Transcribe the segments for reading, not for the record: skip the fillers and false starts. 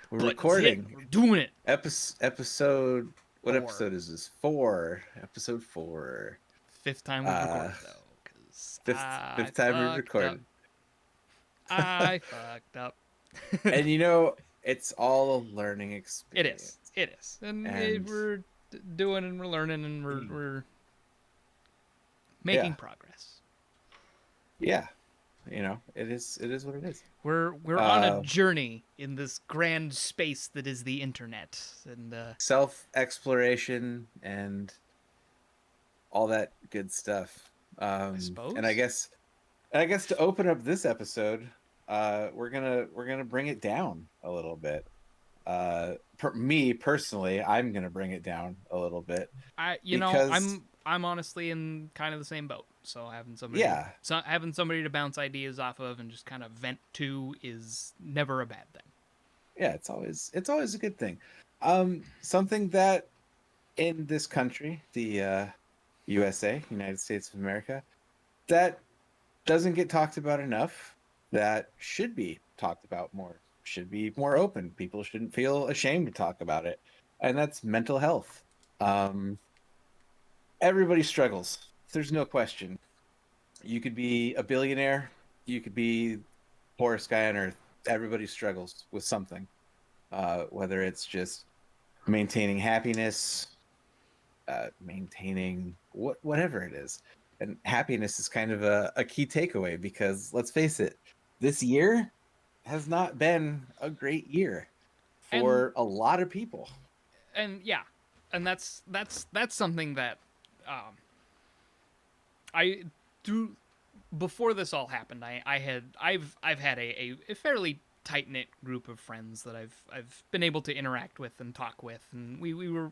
We're But it's hit. recording. We're doing it. Episode. What 4. episode is this? 4. Episode 4. Fifth time we've Uh, recorded though, because fifth I fifth time we fucked up. recorded. I fucked up. And it's all a learning It is. experience. It is. And And we're doing and we're learning and we're yeah, making progress. yeah, it is what it is. We're on a Uh, journey in this grand space that is the internet, and Self-exploration and all that good stuff. I And I suppose. guess to open up this episode, we're gonna bring it down a little bit. Me personally, I'm gonna bring it down a little bit because I'm honestly in kind of the same boat. So yeah, having somebody to bounce ideas off of and just kind of vent to is never a bad thing. yeah, it's always a good thing. Something that in this country, the USA, United States of America, that doesn't get talked about enough, that should be talked about more, should be more open. People shouldn't feel ashamed to talk about it, and that's mental health. Um, Everybody struggles. There's no question. You could be a billionaire, you could be poorest guy on earth. Everybody struggles with something, whether it's just maintaining happiness, maintaining whatever it is. And happiness is kind of a key takeaway because let's face it, this year has not been a great year And for a lot of people. yeah, and that's something that um, I through before this all happened. I've had a fairly tight knit group of friends that I've been able to interact with and talk with, and we were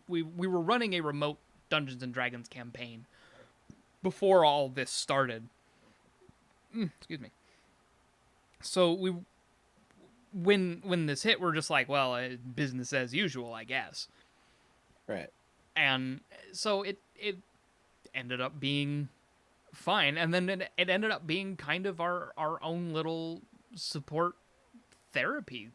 running a remote Dungeons and Dragons campaign before all this started. Excuse me. So when this hit, we're just like, well, business as usual, I guess. Right. And so it ended up being fine, and then it ended up being kind of our own little support therapy,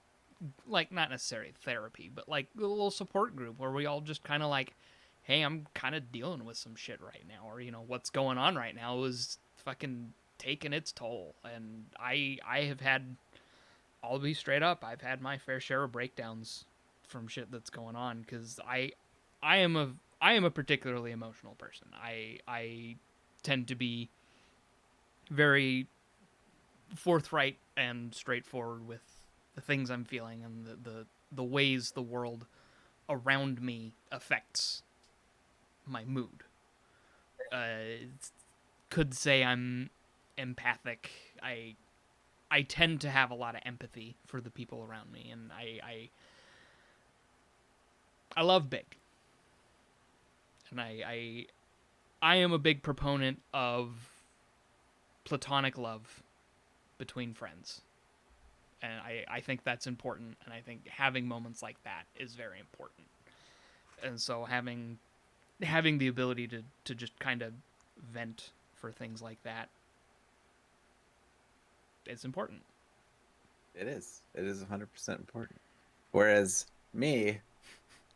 like not necessarily therapy, but like a little support group where we all just kind of like, hey, I'm kind of dealing with some shit right now, or what's going on right now is fucking taking its toll, and I have had, I'll be straight up, I've had my fair share of breakdowns from shit that's going on because I am a particularly emotional person. I tend to be very forthright and straightforward with the things I'm feeling and the ways the world around me affects my mood. Could say I'm empathic. I tend to have a lot of empathy for the people around me, and I love big, and I am a big proponent of platonic love between friends. And I think that's important, and I think having moments like that is very important. And so having the ability to just kind of vent for things like that, it's important. It is. It is 100% important. Whereas me,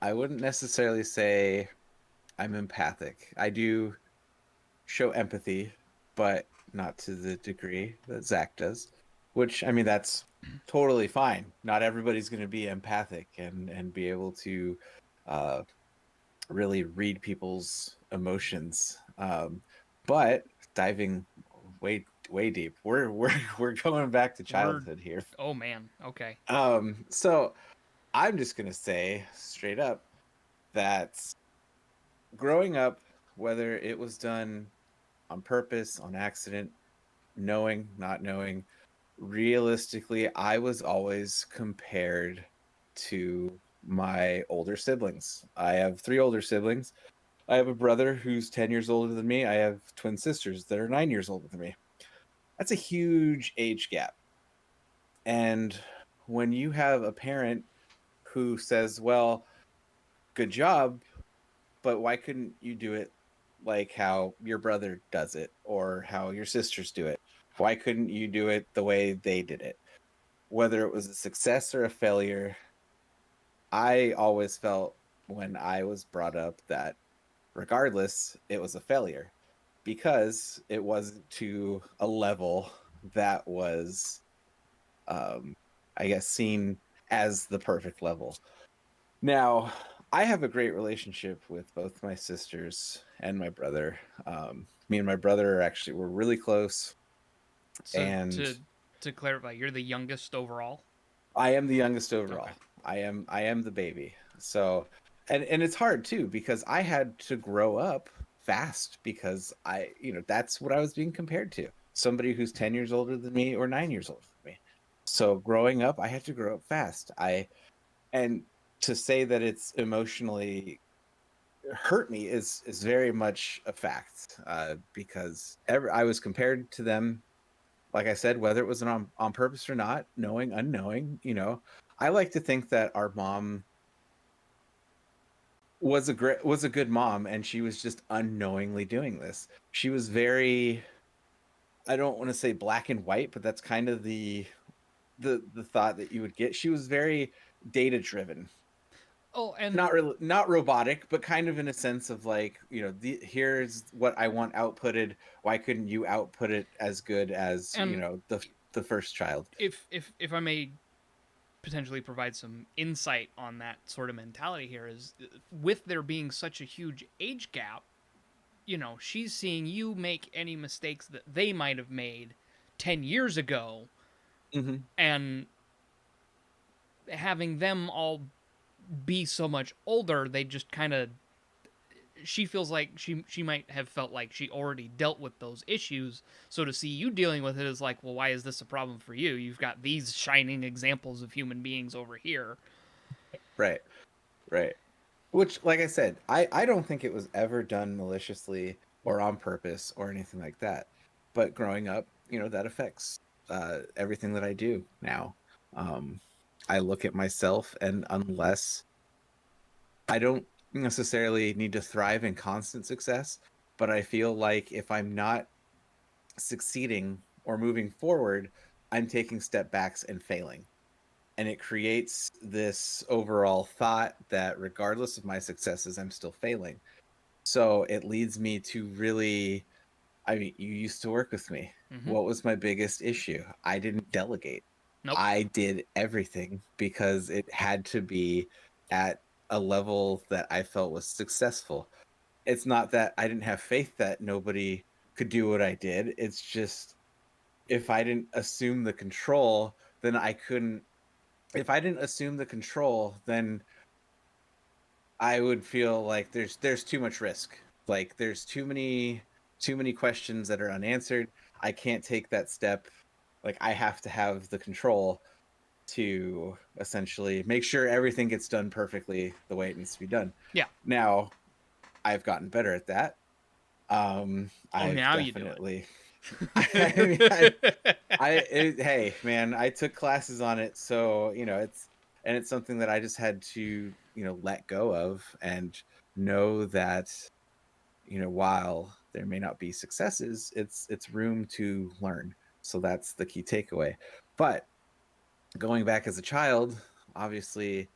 I wouldn't necessarily say I'm empathic. I do show empathy, but not to the degree that Zach does. Which I mean, that's totally fine. Not everybody's going to be empathic and be able to uh, really read people's emotions. But diving way deep, we're going back to We're childhood here. Oh man, okay. So I'm just gonna say straight up that growing up, whether it was done on purpose, on accident, knowing, not knowing, realistically, I was always compared to my older siblings. I have three older siblings. I have a brother who's 10 years older than me. I have twin sisters that are 9 years older than me. That's a huge age gap. And when you have a parent who says, well, good job, but why couldn't you do it like how your brother does it or how your sisters do it? Why couldn't you do it the way they did it? Whether it was a success or a failure, I always felt when I was brought up that regardless, it was a failure because it wasn't to a level that was, um, I guess, seen as the perfect level. Now, I have a great relationship with both my sisters and my brother. Me and my brother are actually we're really close, So and to clarify, you're the youngest overall. I am the youngest Okay. overall. I am the baby. So and it's hard too because I had to grow up fast because that's what I was being compared to. Somebody who's 10 years older than me or 9 years older than me. So growing up, I had to grow up fast. I and to say that it's emotionally hurt me is very much a fact because I was compared to them, like I said, whether it was on purpose or not, knowing, unknowing, I like to think that our mom was a good mom and she was just unknowingly doing this. She was very, I don't want to say black and white, but that's kind of the thought that you would get. She was very data driven. Oh, and Not really, not robotic, but kind of in a sense of like, here's what I want outputted. Why couldn't you output it as good as, and the first child? if I may potentially provide some insight on that sort of mentality here is with there being such a huge age gap, she's seeing you make any mistakes that they might have made 10 years ago Hmm. and having them all be so much older, they just kind of she feels like she might have felt like she already dealt with those issues. So to see you dealing with it is like, well, why is this a problem for you? You've got these shining examples of human beings over here. Right, right. Which, like I said, I don't think it was ever done maliciously or on purpose or anything like that. But growing up, that affects everything that I do now. Um, I look at myself, and unless I don't necessarily need to thrive in constant success, but I feel like if I'm not succeeding or moving forward, I'm taking step backs and failing. And it creates this overall thought that regardless of my successes, I'm still failing. So it leads me to really, I mean, you used to work with me. Mm-hmm. What was my biggest issue? I didn't delegate. Nope. I did everything because it had to be at a level that I felt was successful. It's not that I didn't have faith that nobody could do what I did. It's just if I didn't assume the control, then I couldn't. If I didn't assume the control, then I would feel like there's too much risk. Like there's too many questions that are unanswered. I can't take that step. Like I have to have the control to essentially make sure everything gets done perfectly the way it needs to be done. Yeah. Now, I've gotten better at that. Oh, I've now you do definitely I mean, it. hey man, I took classes on it, so it's something that I just had to let go of and know that while there may not be successes, it's room to learn. So that's the key takeaway. But going back as a child, obviously,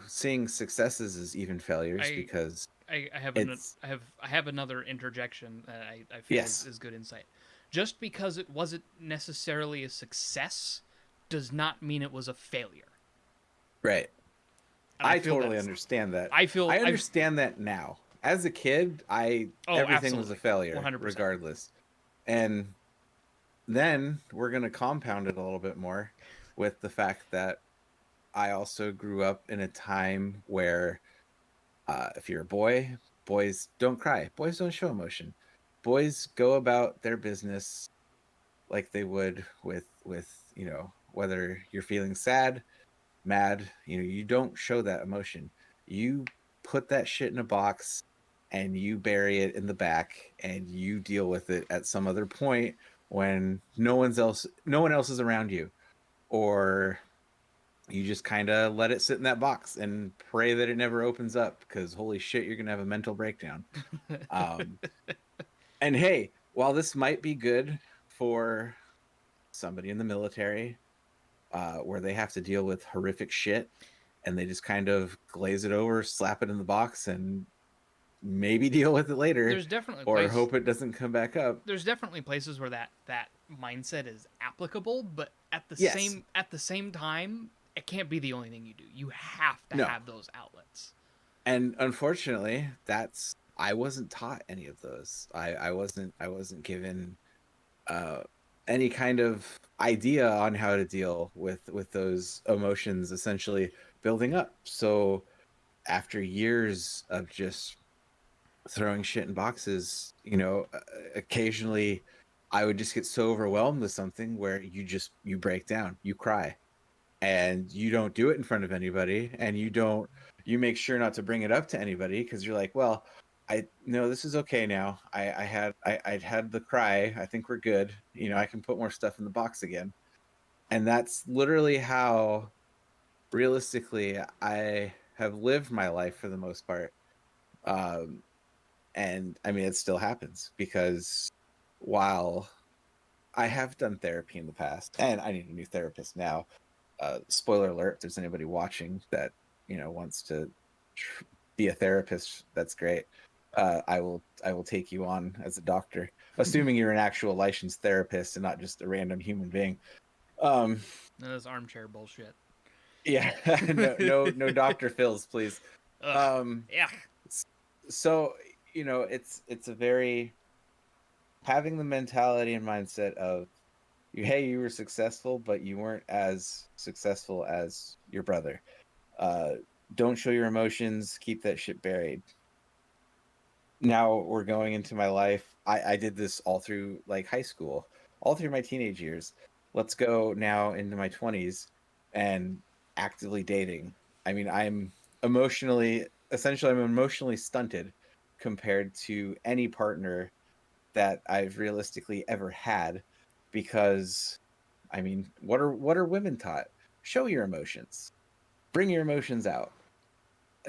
seeing successes is even failures I because I have it's I have another interjection that I feel yes, is good insight. Just because it wasn't necessarily a success does not mean it was a failure. right. And I I feel totally that's understand that. I feel I I understand that now. As a kid, I oh, everything was a absolutely. failure 100%. regardless. And then we're going to compound it a little bit more with the fact that I also grew up in a time where if you're a boy, boys don't cry. Boys don't show emotion. Boys go about their business like they would with, whether you're feeling sad, mad, you don't show that emotion. You put that shit in a box and you bury it in the back and you deal with it at some other point when no one else is around you, or you just kind of let it sit in that box and pray that it never opens up because holy shit, you're going to have a mental breakdown. um and hey, while this might be good for somebody in the military, where they have to deal with horrific shit and they just kind of glaze it over, slap it in the box, and maybe deal with it later There's definitely or place hope it doesn't come back up. there's definitely places where that mindset is applicable, but Yes. at the same time, it can't be the only thing you do. You have to No. have those outlets. And unfortunately, that's I wasn't taught any of those. I wasn't given uh any kind of idea on how to deal with those emotions essentially building up. So after years of just throwing shit in boxes, occasionally I would just get so overwhelmed with something where you break down, you cry, and you don't do it in front of anybody, and you make sure not to bring it up to anybody because you're like, well, I no, this is okay now. I'd had the cry. I think we're good. I can put more stuff in the box again. And that's literally how realistically I have lived my life for the most part. Um, and I mean, it still happens because while I have done therapy in the past, and I need a new therapist now. Spoiler alert: if there's anybody watching that wants to be a therapist, that's great. I will take you on as a doctor, assuming you're an actual licensed therapist and not just a random human being. Um, None of this armchair bullshit. yeah, no Doctor Phil's, please. Ugh. Um, Yeah. so it's a very having the mentality and mindset of you were successful, but you weren't as successful as your brother. Uh, don't show your emotions. Keep that shit buried. Now we're going into my life. I did this all through like high school, all through my teenage years. Let's go now into my 20s and actively dating. I mean, I'm emotionally stunted compared to any partner that I've realistically ever had because I mean, what are women taught? Show your emotions. Bring your emotions out.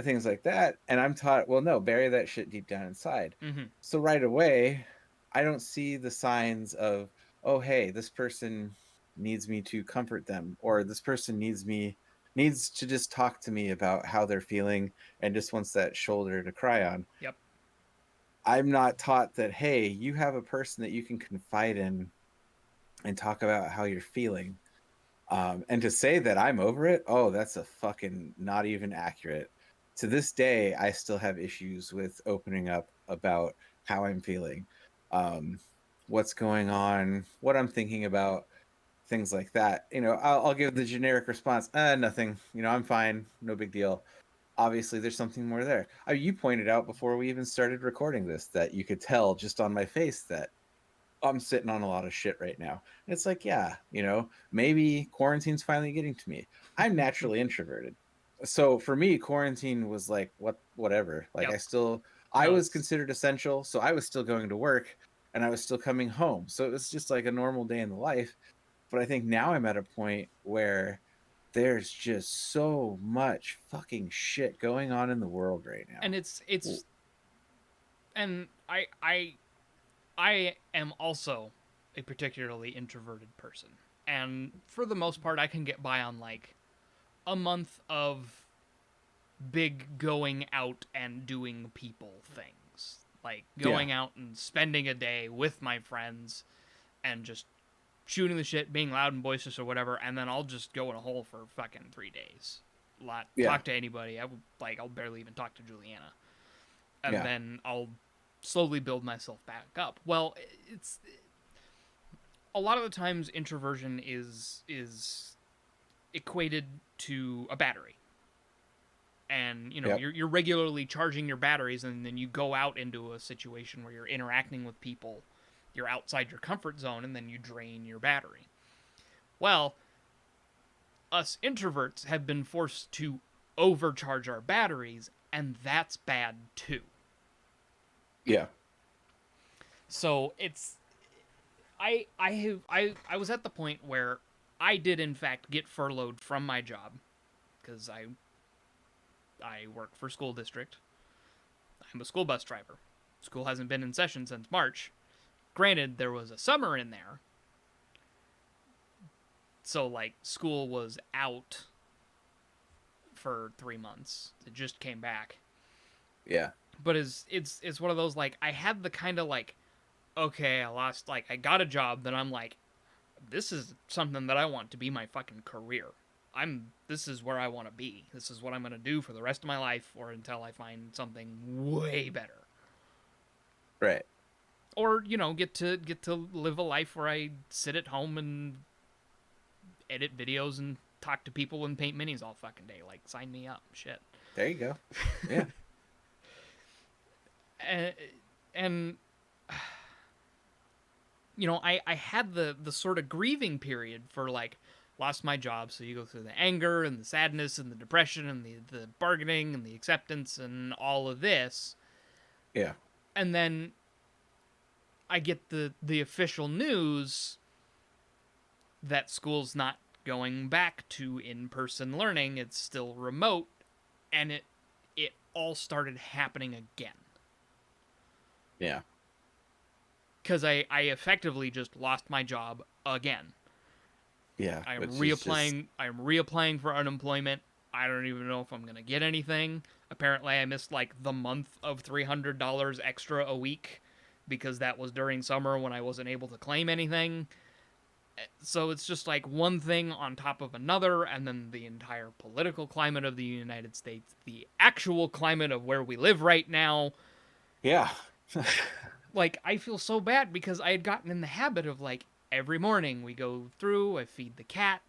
Things like that. And I'm taught, well, no, bury that shit deep down inside. Mm-hmm. So right away, I don't see the signs of, oh, hey, this person needs me to comfort them, or this person needs to just talk to me about how they're feeling and just wants that shoulder to cry on. Yep. I'm not taught that, hey, you have a person that you can confide in and talk about how you're feeling. And to say that I'm over it, oh, that's a fucking not even accurate. To this day, I still have issues with opening up about how I'm feeling, um, what's going on, what I'm thinking about, things like that. I'll give the generic response, nothing. I'm fine, no big deal. Obviously, there's something more there. You pointed out before we even started recording this that you could tell just on my face that I'm sitting on a lot of shit right now. And it's like, yeah, maybe quarantine's finally getting to me. I'm naturally introverted. So for me, quarantine was like whatever. Like Yep. I No, was it's considered essential, so I was still going to work and I was still coming home. So it was just like a normal day in the life. But I think now I'm at a point where there's just so much fucking shit going on in the world right and now. it's and I am also a particularly introverted person. And for the most part I can get by on like a month of big going out and doing people things. Like Yeah. going out and spending a day with my friends and just shooting the shit, being loud and boisterous or whatever, and then I'll just go in a hole for fucking 3 days. Not Yeah. talk to anybody. I'll barely even talk to Juliana. And Yeah. then I'll slowly build myself back up. Well, it's a lot of the times introversion is equated to a battery. And Yep. you're regularly charging your batteries, and then you go out into a situation where you're interacting with people, you're outside your comfort zone, and then you drain your battery. Well, us introverts have been forced to overcharge our batteries, and that's bad too. Yeah. So it's I was at the point where I did in fact get furloughed from my job because I work for school district. I'm a school bus driver. School hasn't been in session since March. Granted, there was a summer in there, so like school was out for 3 months. It just came back. Yeah. But it's one of those, like, I had the kind of like, okay, I got a job, then I'm like, this is something that I want to be my fucking career. This is where I want to be. This is what I'm going to do for the rest of my life or until I find something way better. Right. Or, get to live a life where I sit at home and edit videos and talk to people and paint minis all fucking day. Like, sign me up. Shit. There you go. Yeah. And I had the sort of grieving period for, like, lost my job, so you go through the anger and the sadness and the depression and the bargaining and the acceptance and all of this. Yeah. And then I get the official news that school's not going back to in-person learning, it's still remote, and it all started happening again. Yeah. Because I effectively just lost my job again. Yeah. I'm reapplying for unemployment. I don't even know if I'm gonna get anything. Apparently, I missed like the month of $300 extra a week because that was during summer when I wasn't able to claim anything. So it's just like one thing on top of another, and then the entire political climate of the United States, the actual climate of where we live right now. Yeah. Like, I feel so bad because I had gotten in the habit of, like, every morning we go through, I feed the cat,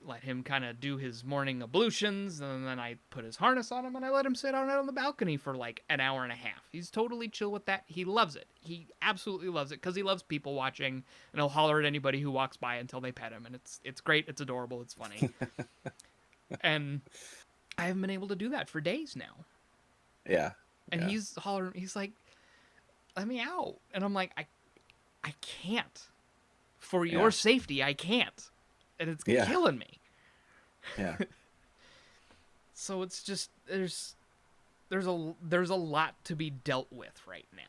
let him kind of do his morning ablutions, and then I put his harness on him and I let him sit out on the balcony for like an hour and a half. He's totally chill with that. He loves it. He absolutely loves it because he loves people watching, and he'll holler at anybody who walks by until they pet him, and it's great. It's adorable. It's funny. And I haven't been able to do that for days now. Yeah. And he's hollering. He's like, "Let me out," and I'm like, I can't. For your safety, I can't. And it's killing me. Yeah. So it's just there's a lot to be dealt with right now.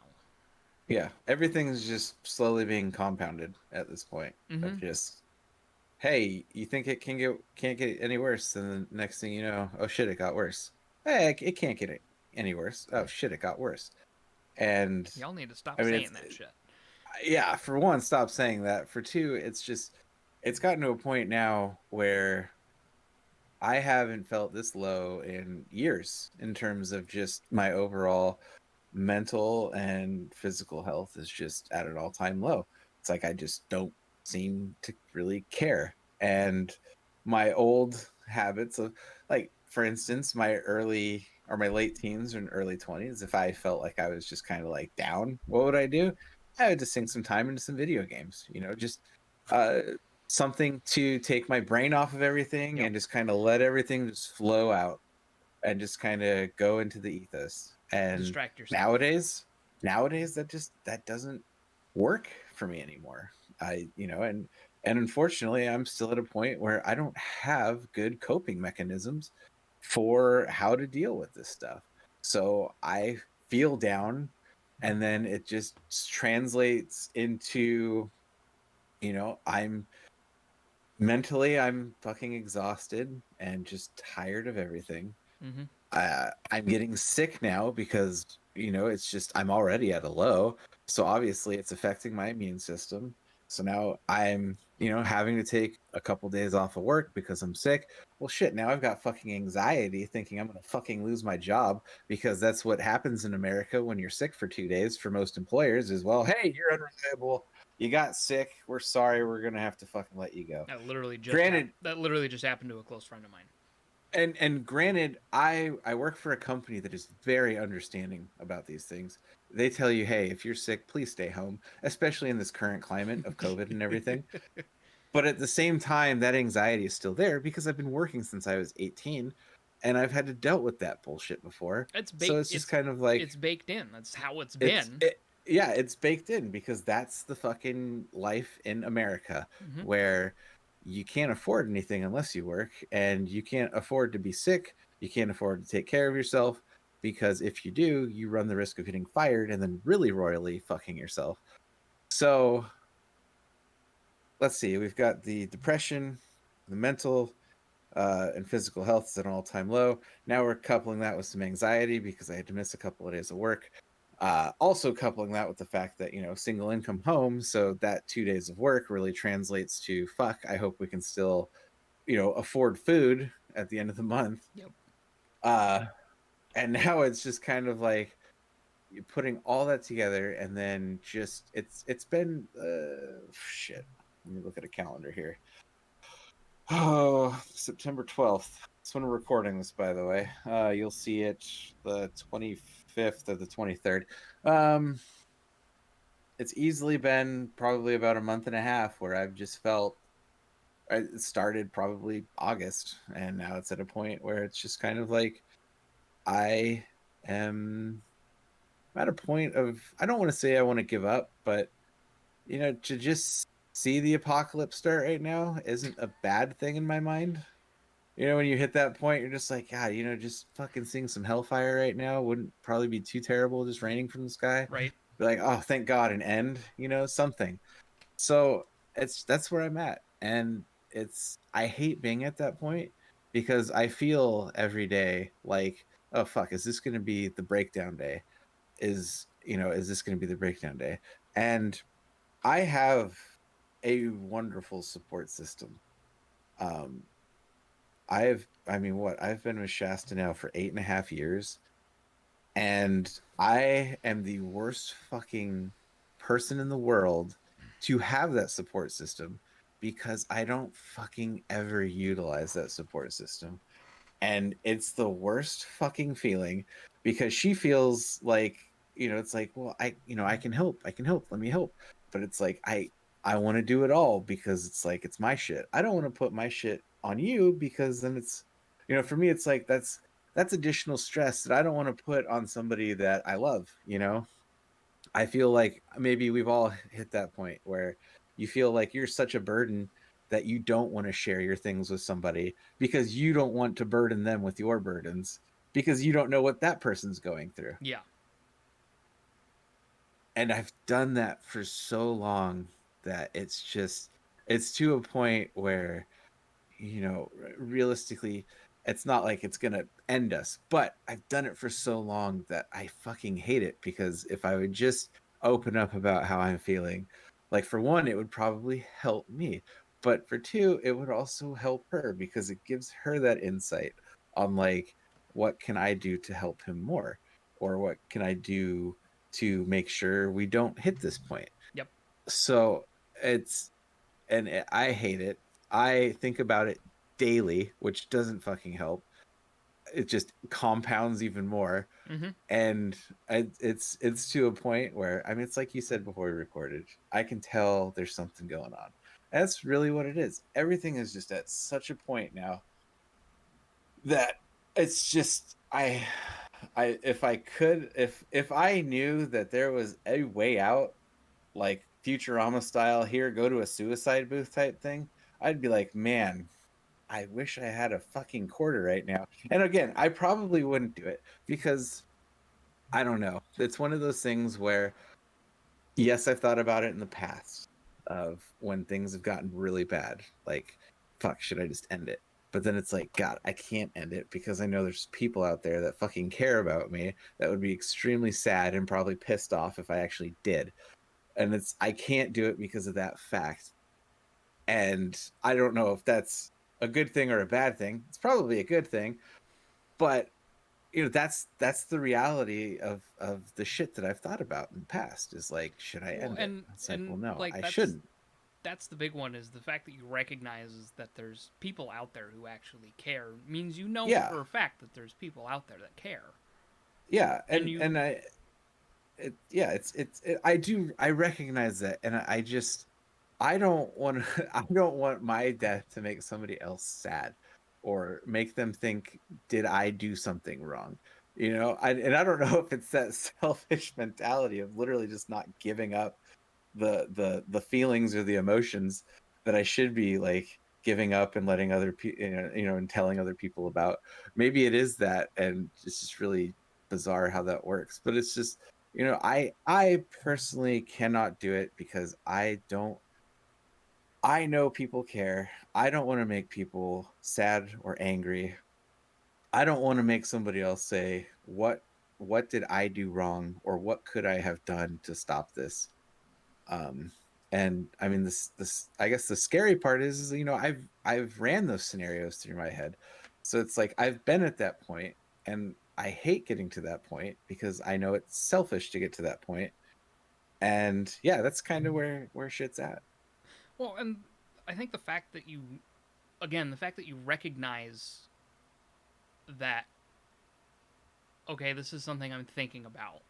Yeah. Everything's just slowly being compounded at this point. Mm-hmm. Of just, hey, you think it can't get any worse, and the next thing you know, oh shit, it got worse. Hey, it can't get any worse. Oh shit, it got worse. And y'all need to stop saying that shit. Yeah, for one, stop saying that. For two, it's gotten to a point now where I haven't felt this low in years in terms of just my overall mental and physical health is just at an all-time low. It's like I just don't seem to really care. And my old habits of, like, for instance, my early or my late teens and early 20s, if I felt like I was just kind of like down, what would I do? I would just sink some time into some video games, just uh something to take my brain off of everything and just kind of let everything just flow out and just kind of go into the ethos. And distract yourself. Nowadays that doesn't work for me anymore. And unfortunately I'm still at a point where I don't have good coping mechanisms for how to deal with this stuff. So I feel down, and then it just translates into, I'm fucking exhausted and just tired of everything. Mm-hmm. I'm getting sick now because, it's just, I'm already at a low. So obviously it's affecting my immune system. So now I'm, having to take a couple days off of work because I'm sick. Well, shit, now I've got fucking anxiety thinking I'm going to fucking lose my job, because that's what happens in America when you're sick for 2 days for most employers is, well, hey, you're unreliable. You got sick. We're sorry. We're going to have to fucking let you go. That literally just happened to a close friend of mine. And granted, I work for a company that is very understanding about these things. They tell you, hey, if you're sick, please stay home, especially in this current climate of COVID and everything. But at the same time, that anxiety is still there because I've been working since I was 18, and I've had to dealt with that bullshit before. So it's just kind of like, it's baked in. That's how it's it's been. it's baked in because that's the fucking life in America, where you can't afford anything unless you work, and you can't afford to be sick. You can't afford to take care of yourself, because if you do, you run the risk of getting fired and then really royally fucking yourself. So let's see. We've got the depression, the mental, and physical health is at an all-time low. Now we're coupling that with some anxiety because I had to miss a couple of days of work. Also coupling that with the fact that, single income home, so that 2 days of work really translates to fuck. I hope we can still, afford food at the end of the month. Yep. Uh, and now it's just kind of like you're putting all that together, and then just it's been shit. Let me look at a calendar here. Oh, September 12th. That's when we're recording this, by the way. You'll see it the 25th or the 23rd. Um, it's easily been probably about a month and a half where I've just felt it started probably August, and now it's at a point where it's just kind of like I am at a point of, I don't want to say I want to give up, but to just see the apocalypse start right now isn't a bad thing in my mind. When you hit that point, you're just like, God, just fucking seeing some hellfire right now wouldn't probably be too terrible, just raining from the sky. Right. Be like, oh, thank God, an end, something. So that's where I'm at. And I hate being at that point because I feel every day like, oh fuck, is this gonna be the breakdown day? Is this gonna be the breakdown day? And I have a wonderful support system. Um, I've been with Shasta now for 8.5 years, and I am the worst fucking person in the world to have that support system because I don't fucking ever utilize that support system. And it's the worst fucking feeling because she feels like, it's like, well, I can help, let me help. But it's like, I want to do it all because it's like, it's my shit. I don't want to put my shit on you because then it's, for me, it's like, that's additional stress that I don't want to put on somebody that I love. I feel like maybe we've all hit that point where you feel like you're such a burden that you don't want to share your things with somebody because you don't want to burden them with your burdens because you don't know what that person's going through. Yeah. And I've done that for so long that it's to a point where, realistically, it's not like it's going to end us, but I've done it for so long that I fucking hate it because if I would just open up about how I'm feeling, like for one, it would probably help me, but for two, it would also help her because it gives her that insight on like, what can I do to help him more? Or what can I do to make sure we don't hit this point? Yep. So it's, I hate it. I think about it daily, which doesn't fucking help. It just compounds even more. Mm-hmm. And it's to a point where, I mean, it's like you said before we recorded, I can tell there's something going on. And that's really what it is. Everything is just at such a point now that it's just if I could, if I knew that there was a way out, like Futurama style, here, go to a suicide booth type thing, I'd be like, man, I wish I had a fucking quarter right now. And again, I probably wouldn't do it because I don't know. It's one of those things where, yes, I've thought about it in the past of when things have gotten really bad. Like, fuck, should I just end it? But then it's like, God, I can't end it because I know there's people out there that fucking care about me that would be extremely sad and probably pissed off if I actually did. And I can't do it because of that fact. And I don't know if that's a good thing or a bad thing. It's probably a good thing, but that's the reality of the shit that I've thought about in the past is like, should I Well, end it? It's like, well, and no, like I shouldn't. that's the big one, is the fact that you recognize that there's people out there who actually care means Yeah, for a fact that there's people out there that care. yeah, And and you and I yeah, I recognize that, and I just, I don't want to I don't want my death to make somebody else sad or make them think, did I do something wrong? And I don't know if it's that selfish mentality of literally just not giving up the feelings or the emotions that I should be like giving up and letting other people, and telling other people about. Maybe it is that, and it's just really bizarre how that works. But it's just, I personally cannot do it because I don't I know people care. I don't want to make people sad or angry. I don't want to make somebody else say, what did I do wrong, or what could I have done to stop this? Um and I mean, this I guess the scary part is, I've ran those scenarios through my head. So it's like I've been at that point, and I hate getting to that point because I know it's selfish to get to that point. And yeah, that's kind of where shit's at. Well, and I think the fact that the fact that you recognize that, okay, this is something I'm thinking about,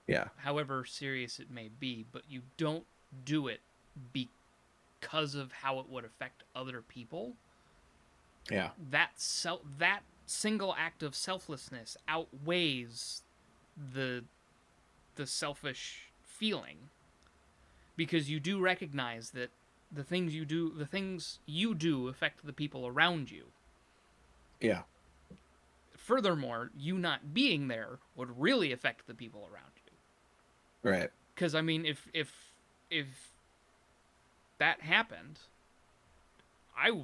Yeah. however serious it may be, but you don't do it because of how it would affect other people. Yeah. That single act of selflessness outweighs the the selfish feeling, because you do recognize that the things you do affect the people around you. Yeah. Furthermore, you not being there would really affect the people around you. Right. Because I mean, if that happened, I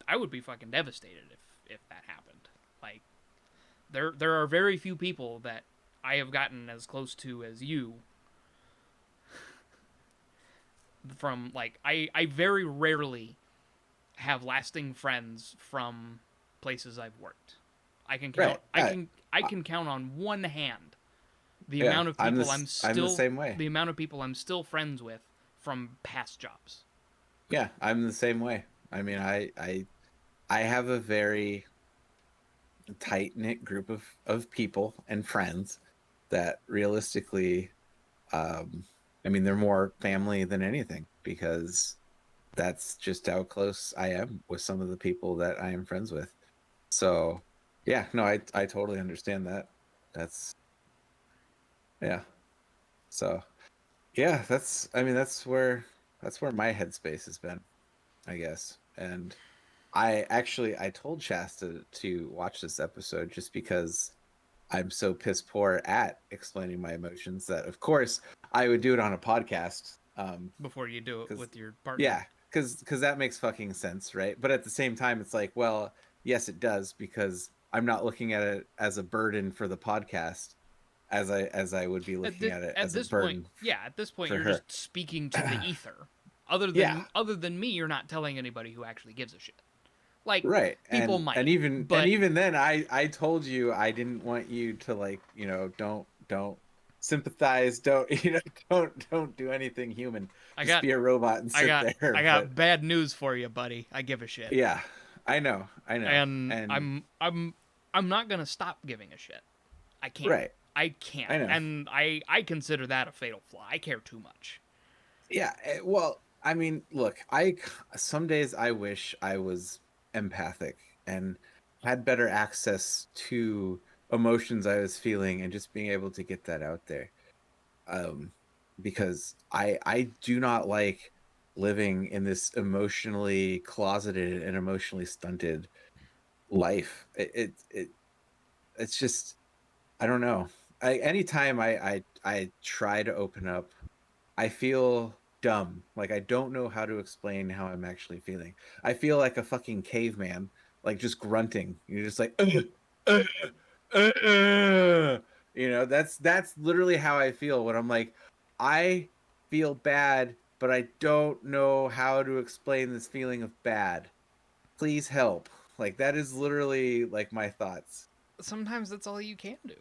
I would be fucking devastated if that happened. Like, there are very few people that I have gotten as close to as you. From, like, I very rarely have lasting friends from places I've worked. Right. I can count on one hand the Yeah. amount of people I'm the same way. the amount of people I'm still friends with from past jobs. Yeah, I'm the same way. I mean, I have a very tight knit group of people and friends that realistically, um, I mean, they're more family than anything, because that's just how close I am with some of the people that I am friends with. So, yeah, no, I totally understand that. That's yeah. So, yeah, I mean, that's where my headspace has been, I guess. And I told Shasta to watch this episode just because I'm so piss poor at explaining my emotions that, of course, I would do it on a podcast. Before you do it Because with your partner. yeah, because that makes fucking sense, right? But at the same time, it's like, well, yes, it does, because I'm not looking at it as a burden for the podcast, as I would be looking at it At as a this point, burden yeah, at this point for you're her. just speaking to the ether. Yeah, Other than me, you're not telling anybody who actually gives a shit. Like, right. people might, but Even then, I told you I didn't want you to, like, don't sympathize, don't don't do anything human, I just got be a robot and sit I there. But got bad news for you, buddy. I give a shit. yeah, I know, And and I'm not going to stop giving a shit. I can't. right, I can't. I know. And I consider that a fatal flaw. I care too much. Yeah, well, I mean, look, I some days I wish I was empathic and had better access to emotions I was feeling, and just being able to get that out there. Um, because I do not like living in this emotionally closeted and emotionally stunted life. It's just, I don't know. Anytime I try to open up, I feel dumb. Like, I don't know how to explain how I'm actually feeling. I feel like a fucking caveman, like, just grunting. You're just like, uh, that's literally how I feel when I'm like, I feel bad, but I don't know how to explain this feeling of bad. Please help. Like, that is literally like my thoughts. Sometimes that's all you can do.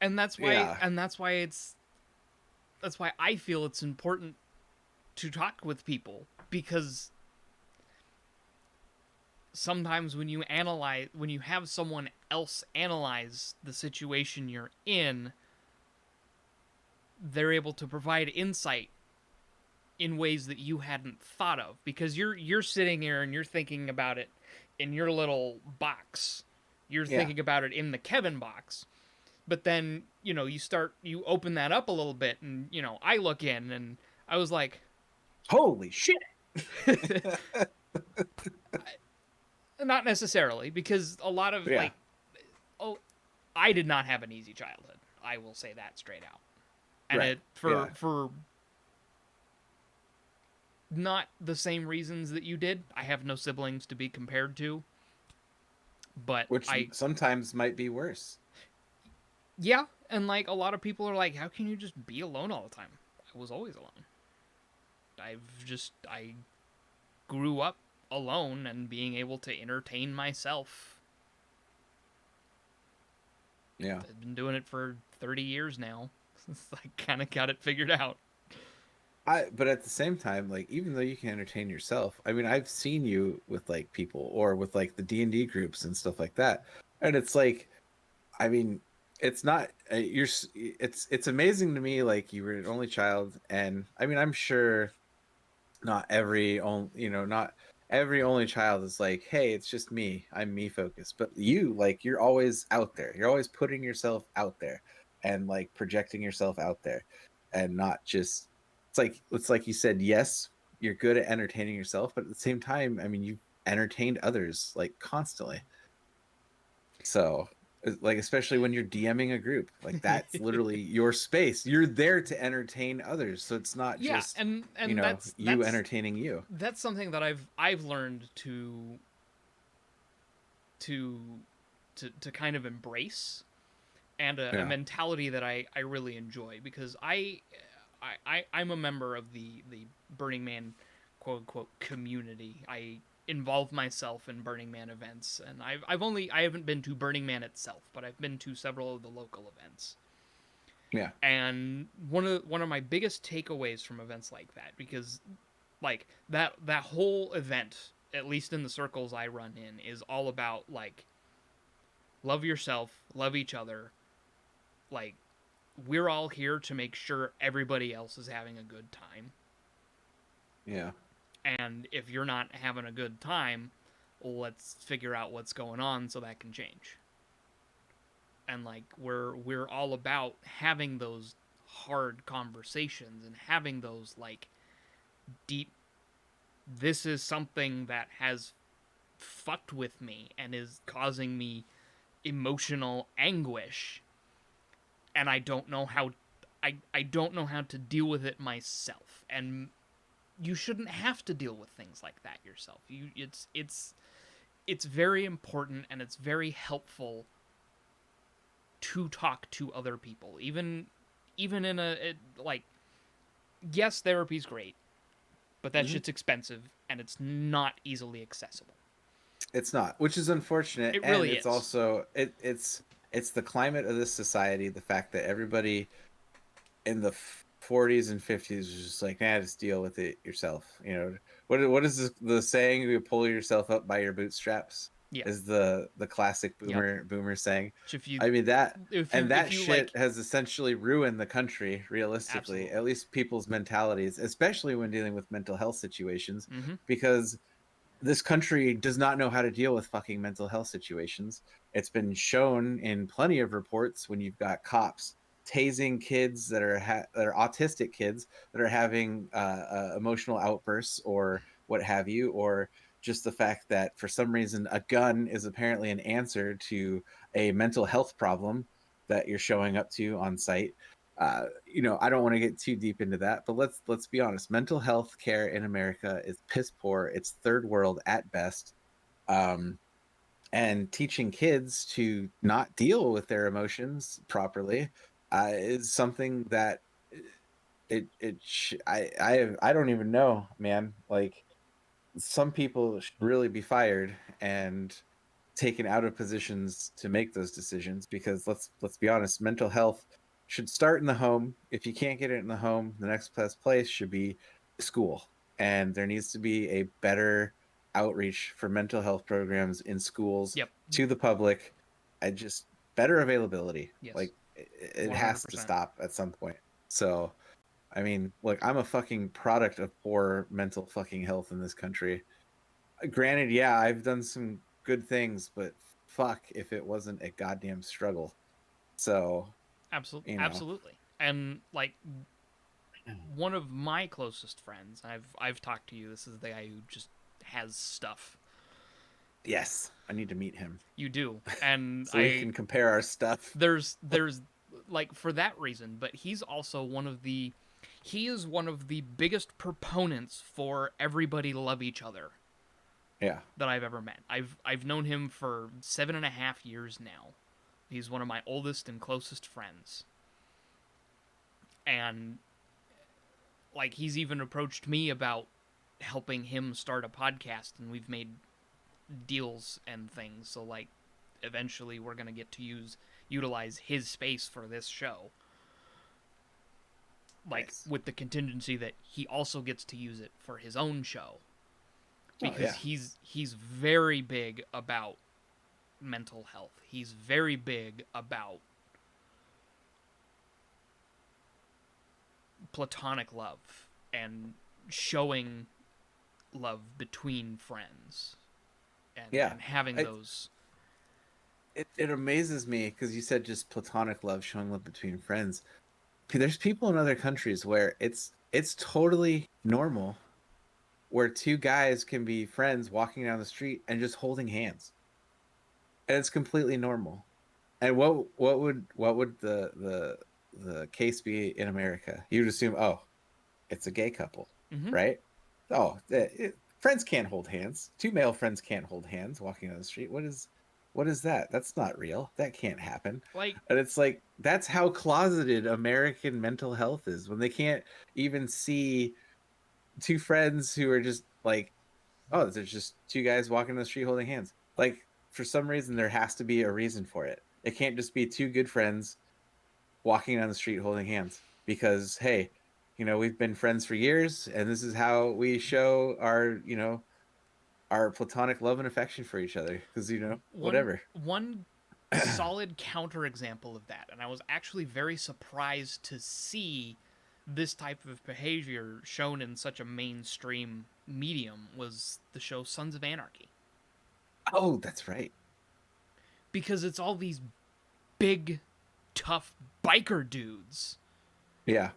Yeah. And that's why I feel it's important to talk with people, because sometimes when you have someone else analyze the situation you're in, they're able to provide insight in ways that you hadn't thought of, because you're sitting here and you're thinking about it in your little box. You're Yeah. thinking about it in the Kevin box. But then, you open that up a little bit, and I look in and I was like, Holy shit. not necessarily, because a lot of, Yeah. like, oh, I did not have an easy childhood. I will say that straight out. And Right. it Yeah. for not the same reasons that you did. I have no siblings to be compared to, but Which sometimes might be worse. yeah, and like a lot of people are like, how can you just be alone all the time? I was always alone. I grew up alone and being able to entertain myself. Yeah. I've been doing it for 30 years now. I kind of got it figured out. But at the same time, like, even though you can entertain yourself, I mean, I've seen you with like people or with like the D&D groups and stuff like that. And it's like, I mean, it's not it's amazing to me, like, you were an only child. And I mean, I'm sure not every only, not every only child is like, hey, it's just me, I'm me focused. But you, like, you're always out there, you're always putting yourself out there and like projecting yourself out there, and not just, it's like you said, yes, you're good at entertaining yourself, but at the same time, I mean, you've entertained others like constantly. So, like, especially when you're DMing a group, like, that's literally your space. You're there to entertain others. So it's not Yeah, just, and that's you entertaining you. that's something that I've learned to to kind of embrace, and a Yeah. mentality that I really enjoy, because I'm a member of the Burning Man quote unquote community. I involve myself in Burning Man events, and I haven't been to Burning Man itself, but I've been to several of the local events. Yeah. And one of my biggest takeaways from events like that, because like that whole event, at least in the circles I run in, is all about like love yourself, love each other. Like, we're all here to make sure everybody else is having a good time. Yeah. And if you're not having a good time, let's figure out what's going on so that can change. And like we're all about having those hard conversations and having those like deep, this is something that has fucked with me and is causing me emotional anguish, and I don't know how to deal with it myself. And you shouldn't have to deal with things like that yourself. It's very important, and it's very helpful to talk to other people, even in like, yes, therapy's great, but that Hmm. shit's expensive and it's not easily accessible. It's not, which is unfortunate. It And really it's is. also, it's the climate of this society, the fact that everybody in the 40s and 50s was just like, nah, just deal with it yourself. What is the saying? You pull yourself up by your bootstraps, Yeah. is the classic Yep. boomer saying. If you I mean, that, and if that you shit like, has essentially ruined the country, realistically, at absolutely. least people's mentalities, especially when dealing with mental health situations, Mm-hmm. because this country does not know how to deal with fucking mental health situations. It's been shown in plenty of reports when you've got cops tasing kids that are autistic kids that are having emotional outbursts or what have you, or just the fact that for some reason a gun is apparently an answer to a mental health problem that you're showing up to on site. I don't want to get too deep into that, but let's be honest. Mental health care in America is piss poor. It's third world at best. Um, and teaching kids to not deal with their emotions properly is something that I don't even know, man. Like, some people should really be fired and taken out of positions to make those decisions, because let's be honest, mental health should start in the home. If you can't get it in the home, the next best place should be school. And there needs to be a better outreach for mental health programs in schools Yep. to the public. And just better availability. Yes. Like, it has to 100%. stop at some point. So I mean, look, I'm a fucking product of poor mental fucking health in this country. Granted, yeah, I've done some good things, but fuck if it wasn't a goddamn struggle. So, you know. Absolutely. And like, one of my closest friends, I've talked to you. This is the guy who just has stuff. Yes, I need to meet him You do, and so we can compare our stuff. there's like, for that reason. But he's also one of the he is one of the biggest proponents for everybody love each other Yeah. that I've ever met. I've known him for 7.5 years now. He's one of my oldest and closest friends. And like he's even approached me about helping him start a podcast, and we've made deals and things. So like eventually we're going to get to utilize his space for this show. Like Nice. with the contingency that he also gets to use it for his own show. Because yeah. he's very big about mental health. He's very big about platonic love and showing love between friends and, Yeah. and having I, those. it amazes me because you said just platonic love, showing love between friends. There's people in other countries where it's totally normal where two guys can be friends walking down the street and just holding hands, and it's completely normal. And what would the case be in America? You'd assume, oh, it's a gay couple, Mm-hmm. right? Oh, friends can't hold hands. Two male friends can't hold hands walking down the street. What is that? That's not real. That can't happen. Like, And it's like that's how closeted American mental health is when they can't even see two friends who are just like, oh, there's just two guys walking down the street holding hands. Like for some reason there has to be a reason for it. It can't just be two good friends walking down the street holding hands because hey, we've been friends for years and this is how we show our platonic love and affection for each other because one whatever. one solid counterexample of that, and I was actually very surprised to see this type of behavior shown in such a mainstream medium, was the show Sons of Anarchy. Oh, that's right. Because it's all these big, tough biker dudes, Yeah.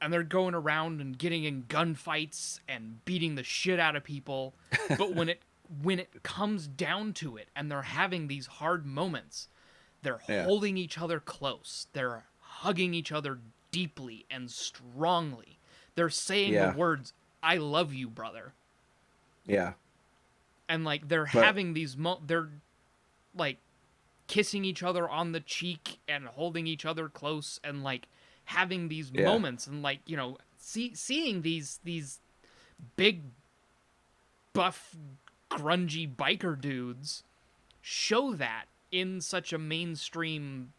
and they're going around and getting in gunfights and beating the shit out of people. But when it comes down to it and they're having these hard moments, they're Yeah. holding each other close. They're hugging each other deeply and strongly. They're saying the Yeah. words, "I love you, brother." Yeah. And like they're But having these they're like kissing each other on the cheek and holding each other close and like having these yeah. moments, and like, seeing these big buff grungy biker dudes show that in such a mainstream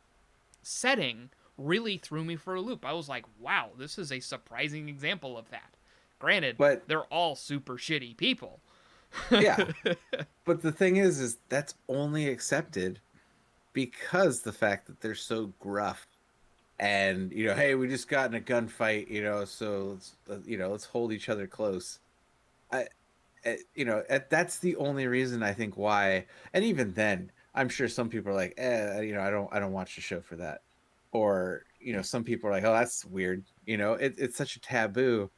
setting really threw me for a loop. I was like, wow, this is a surprising example of that. Granted, But they're all super shitty people. yeah. But the thing is that's only accepted because the fact that they're so gruff and hey, we just got in a gunfight, so let's hold each other close. That's the only reason I think why. And even then I'm sure some people are like, I don't watch the show for that. Or some people are like, oh, that's weird. It's such a taboo.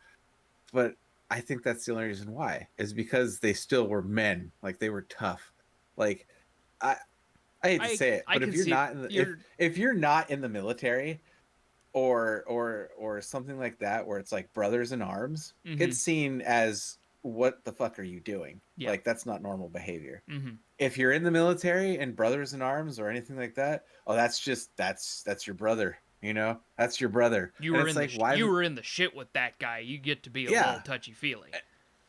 But I think that's the only reason why is because they still were men, like they were tough. Like I I hate to say it, I but if can you're see it. not in the if you're not in the military or something like that where it's like brothers in arms, Mm-hmm. it's seen as what the fuck are you doing? Yeah. Like that's not normal behavior. Mm-hmm. If you're in the military and brothers in arms or anything like that, oh, that's your brother. That's your brother. You And were it's in the like why? you were in the shit with that guy. You get to be a little Yeah, touchy feely.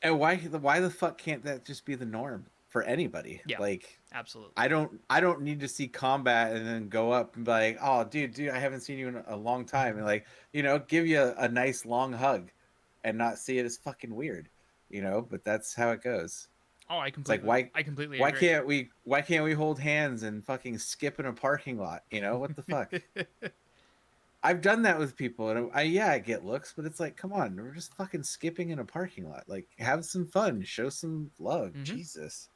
and why the fuck can't that just be the norm for anybody? Yeah, Like absolutely. I don't need to see combat and then go up and be like, oh, dude, I haven't seen you in a long time, and like, give you a nice long hug, and not see it as fucking weird, But that's how it goes. Oh, It's like why I completely why agree. can't we hold hands and fucking skip in a parking lot? What the fuck? I've done that with people, and I get looks, but it's like, come on, we're just fucking skipping in a parking lot. Like, have some fun, show some love. Mm-hmm. Jesus.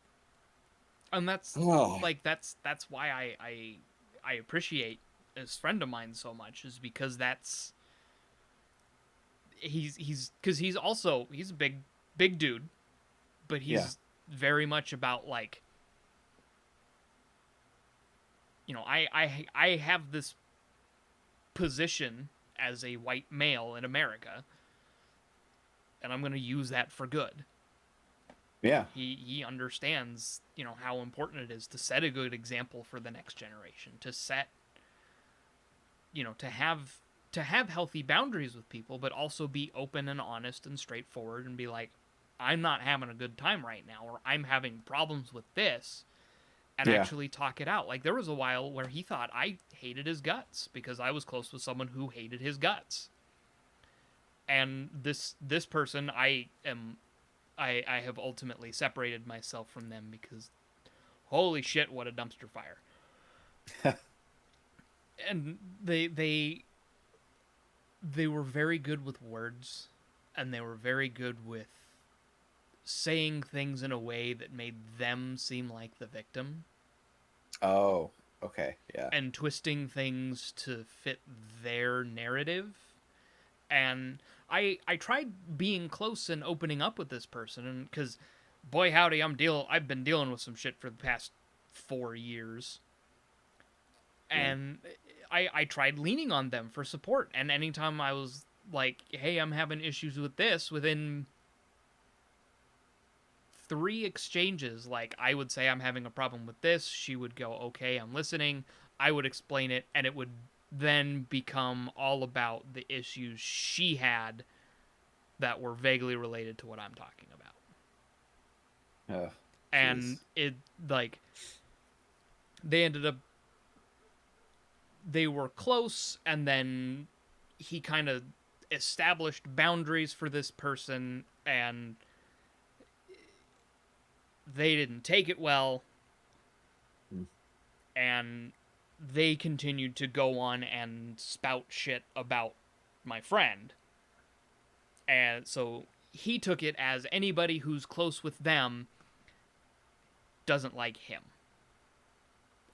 And that's Oh, like that's why I appreciate this friend of mine so much, is because he's also he's a big dude, but he's yeah, very much about like, I have this position as a white male in America, and I'm going to use that for good. Yeah. He understands, how important it is to set a good example for the next generation, to set, to have healthy boundaries with people, but also be open and honest and straightforward and be like, I'm not having a good time right now, or I'm having problems with this, and Yeah. actually talk it out. Like, there was a while where he thought I hated his guts because I was close with someone who hated his guts. And this person, I have ultimately separated myself from them because holy shit, what a dumpster fire. And they were very good with words, and they were very good with saying things in a way that made them seem like the victim, Oh, okay. Yeah. and twisting things to fit their narrative. And I tried being close and opening up with this person, and because boy howdy, I've been dealing with some shit for the past 4 years, Yeah. and I tried leaning on them for support. And anytime I was like, hey, I'm having issues with this, within 3 exchanges, like, I would say I'm having a problem with this, she would go, okay, I'm listening, I would explain it, and it would then become all about the issues she had that were vaguely related to what I'm talking about. Oh, And jeez. it, like, they ended up, they were close, and then he kind of established boundaries for this person, and they didn't take it well, Mm. and they continued to go on and spout shit about my friend. And so he took it as anybody who's close with them doesn't like him.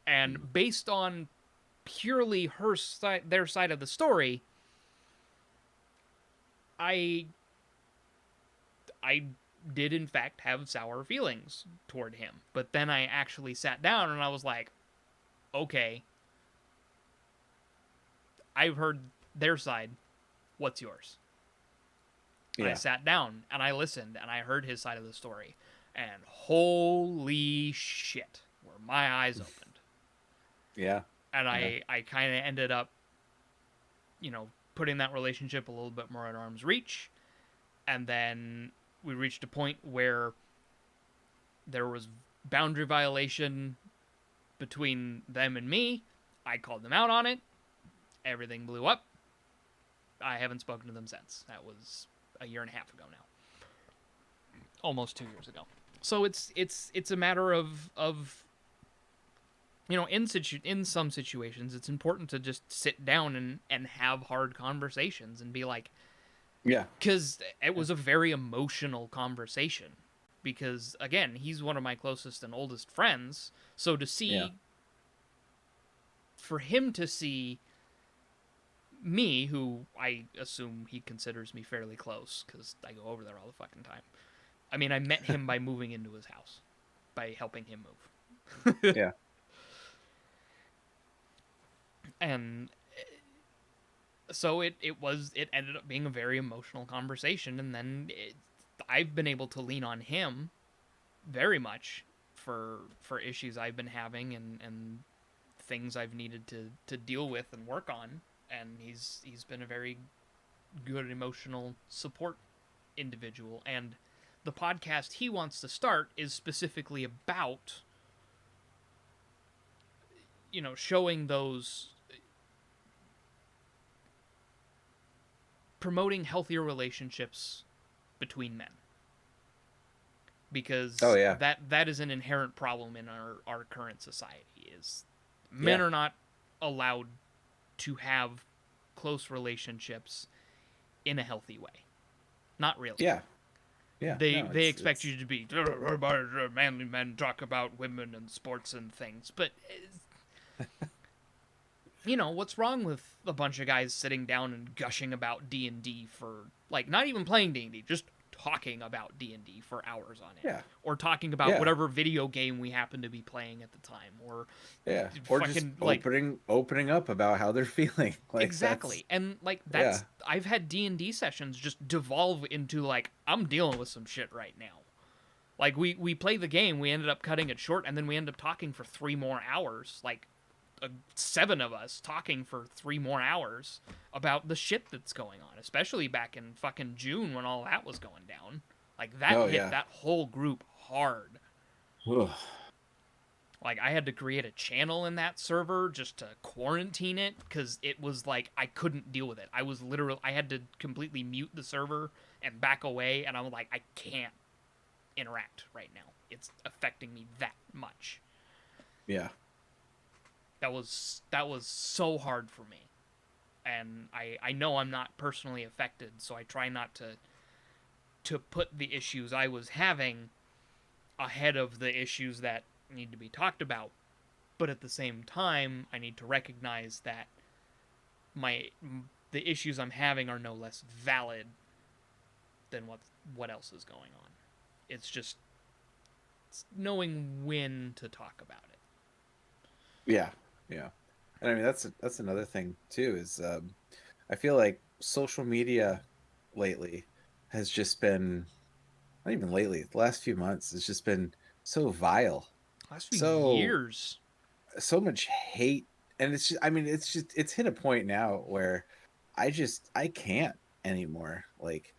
And based on purely their side of the story, I did in fact have sour feelings toward him. But then I actually sat down and I was like, okay, I've heard their side. What's yours? And I Yeah. sat down and I listened and I heard his side of the story. And holy shit, were my eyes opened. Yeah. And Yeah. I kind of ended up, putting that relationship a little bit more at arm's reach. And then we reached a point where there was boundary violation between them and me. I called them out on it. Everything blew up. I haven't spoken to them since. That was a year and a half ago now. Almost 2 years ago. So it's a matter of in some situations it's important to just sit down and have hard conversations and be like, Yeah. because it was a very emotional conversation, because again, he's one of my closest and oldest friends, so to Yeah. see, for him to see me, who I assume he considers me fairly close because I go over there all the fucking time. I mean, I met him by moving into his house, by helping him move. Yeah. And so it ended up being a very emotional conversation, and then I've been able to lean on him very much for issues I've been having, and things I've needed to deal with and work on, and he's been a very good emotional support individual. And the podcast he wants to start is specifically about, showing those, promoting healthier relationships between men, Oh because yeah. that is an inherent problem in our current society. Is men Yeah. are not allowed to have close relationships in a healthy way. Not really. Yeah. Yeah. They No, they expect it's you to be manly men talk about women and sports and things, but what's wrong with a bunch of guys sitting down and gushing about D&D for, like, not even playing D&D, just talking about D&D for hours on end, Yeah. or talking about Yeah. whatever video game we happen to be playing at the time, or Yeah. Or just fucking like opening up about how they're feeling. Like that's exactly. And like yeah. that's I've had D&D sessions just devolve into like I'm dealing with some shit right now. Like we play the game, we ended up cutting it short, and then we ended up talking for 3 more hours. Like 7 of us talking for 3 more hours about the shit that's going on, especially back in fucking June when all that was going down. Like that Oh hit yeah. that whole group hard. Ugh. Like I had to create a channel in that server just to quarantine it because it was like I couldn't deal with it. I had to completely mute the server and back away, and I'm like I can't interact right now. It's affecting me that much. Yeah. That was so hard for me. And I know I'm not personally affected, so I try not to put the issues I was having ahead of the issues that need to be talked about. But at the same time, I need to recognize that my the issues I'm having are no less valid than what else is going on. It's just knowing when to talk about it. Yeah. Yeah. And I mean that's another thing too is I feel like social media lately has just been not even lately, the last few months has just been so vile. Last few So years, so much hate, and it's just I mean it's just it's hit a point now where I can't anymore. Like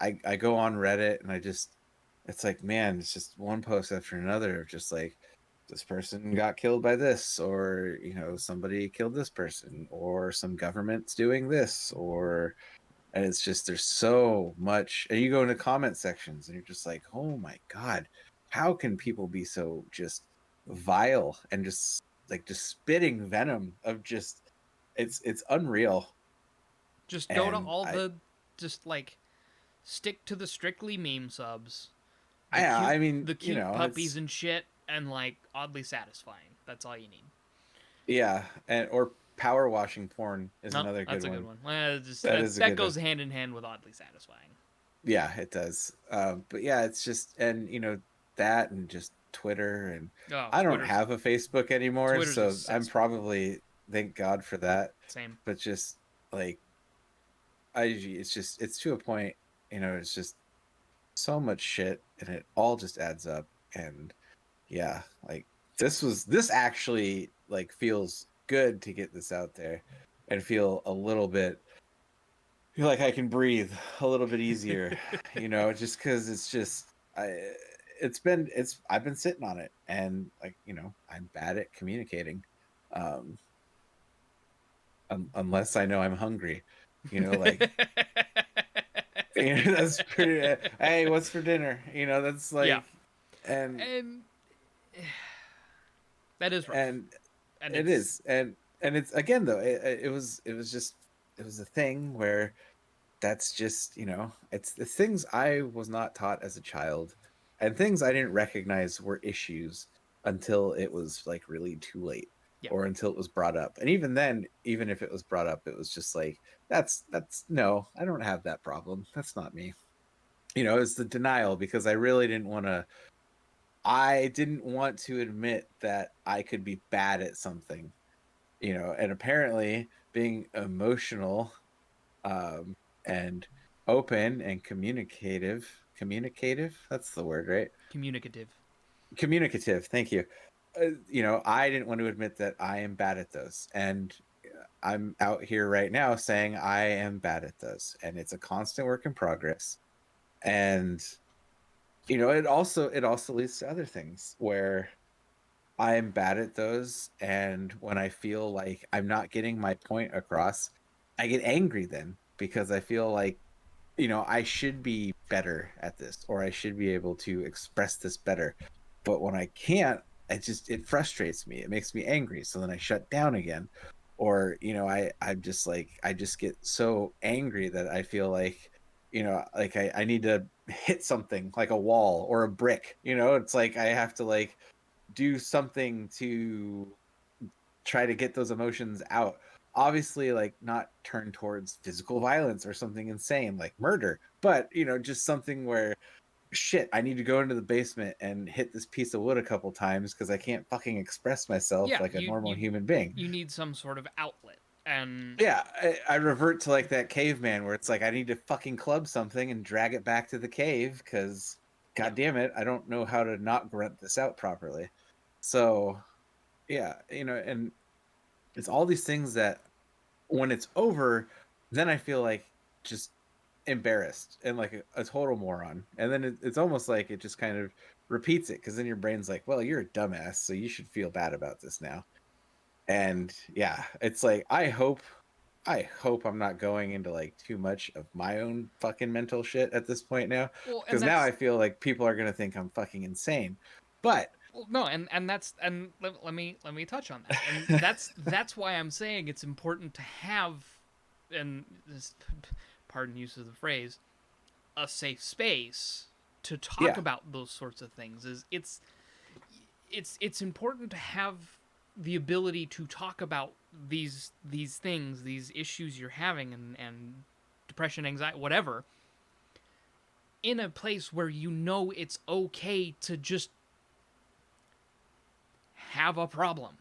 I go on Reddit and I just it's like man, it's just one post after another of just like this person got killed by this, or you know somebody killed this person, or some government's doing this, or and it's just there's so much, and you go into comment sections and you're just like oh my god, how can people be so just vile and just like just spitting venom of just it's unreal. just go to And all the just like stick to the strictly meme subs, I mean the you cute know puppies it's and shit, and like oddly satisfying. That's all you need. yeah, and or power washing porn is No, another good that's a good one. one. Well, just That that is a that good one. goes hand in hand with oddly satisfying. Yeah, it does. But yeah, it's just and you know that and just Twitter and Oh, I don't have a Facebook anymore, Twitter's a so I'm cesspool. probably thank God for that. Same. But just like it's just it's to a point, you know, it's just so much shit and it all just adds up. And yeah, like this actually like feels good to get this out there and feel a little bit feel like I can breathe a little bit easier, you know, just because it's just it's I've been sitting on it and like you know I'm bad at communicating, um, unless I know I'm hungry, you know, like you know, that's pretty. Hey, what's for dinner? You know, that's Yeah, like and and that is rough, and and it it's is and it's again though it was just it was a thing where that's just you know it's the things I was not taught as a child and things I didn't recognize were issues until it was like really too late yeah, or until it was brought up. And even then, even if it was brought up, it was just like that's no, I don't have that problem, that's not me, you know. It's the denial because I didn't want to admit that I could be bad at something, you know. And apparently being emotional um, and open and communicative, that's the word, right? communicative. Communicative, thank you. You know, I didn't want to admit that I am bad at those, and I'm out here right now saying I am bad at those, and it's a constant work in progress. And you know, it also leads to other things where I'm bad at those, and when I feel like I'm not getting my point across, I get angry then because I feel like you know, I should be better at this or I should be able to express this better. But when I can't, it frustrates me. It makes me angry. So then I shut down again. Or, you know, I'm just like I just get so angry that I feel like, you know, like I need to hit something like a wall or a brick. You know, it's like I have to like do something to try to get those emotions out. obviously like not turn towards physical violence or something insane like murder, but just something where shit, I need to go into the basement and hit this piece of wood a couple times because I can't fucking express myself Yeah, like a normal human being. you need some sort of outlet. And Yeah, I revert to like that caveman where it's like I need to fucking club something and drag it back to the cave because yeah. god damn it, I don't know how to not grunt this out properly. So yeah, and it's all these things that when it's over, then I feel like just embarrassed and like a total moron. And then it's almost like it just kind of repeats it because then your brain's like, well, you're a dumbass, so you should feel bad about this now. And yeah, it's like I hope I'm not going into like too much of my own fucking mental shit at this point now. Well, and Because now that's I feel like people are gonna think I'm fucking insane. But well, no, and that's and let me touch on that. And that's why I'm saying it's important to have, and this, pardon use of the phrase, a safe space to talk yeah, about those sorts of things. Is it's important to have the ability to talk about these things, these issues you're having, and depression, anxiety, whatever, in a place where you know it's okay to just have a problem.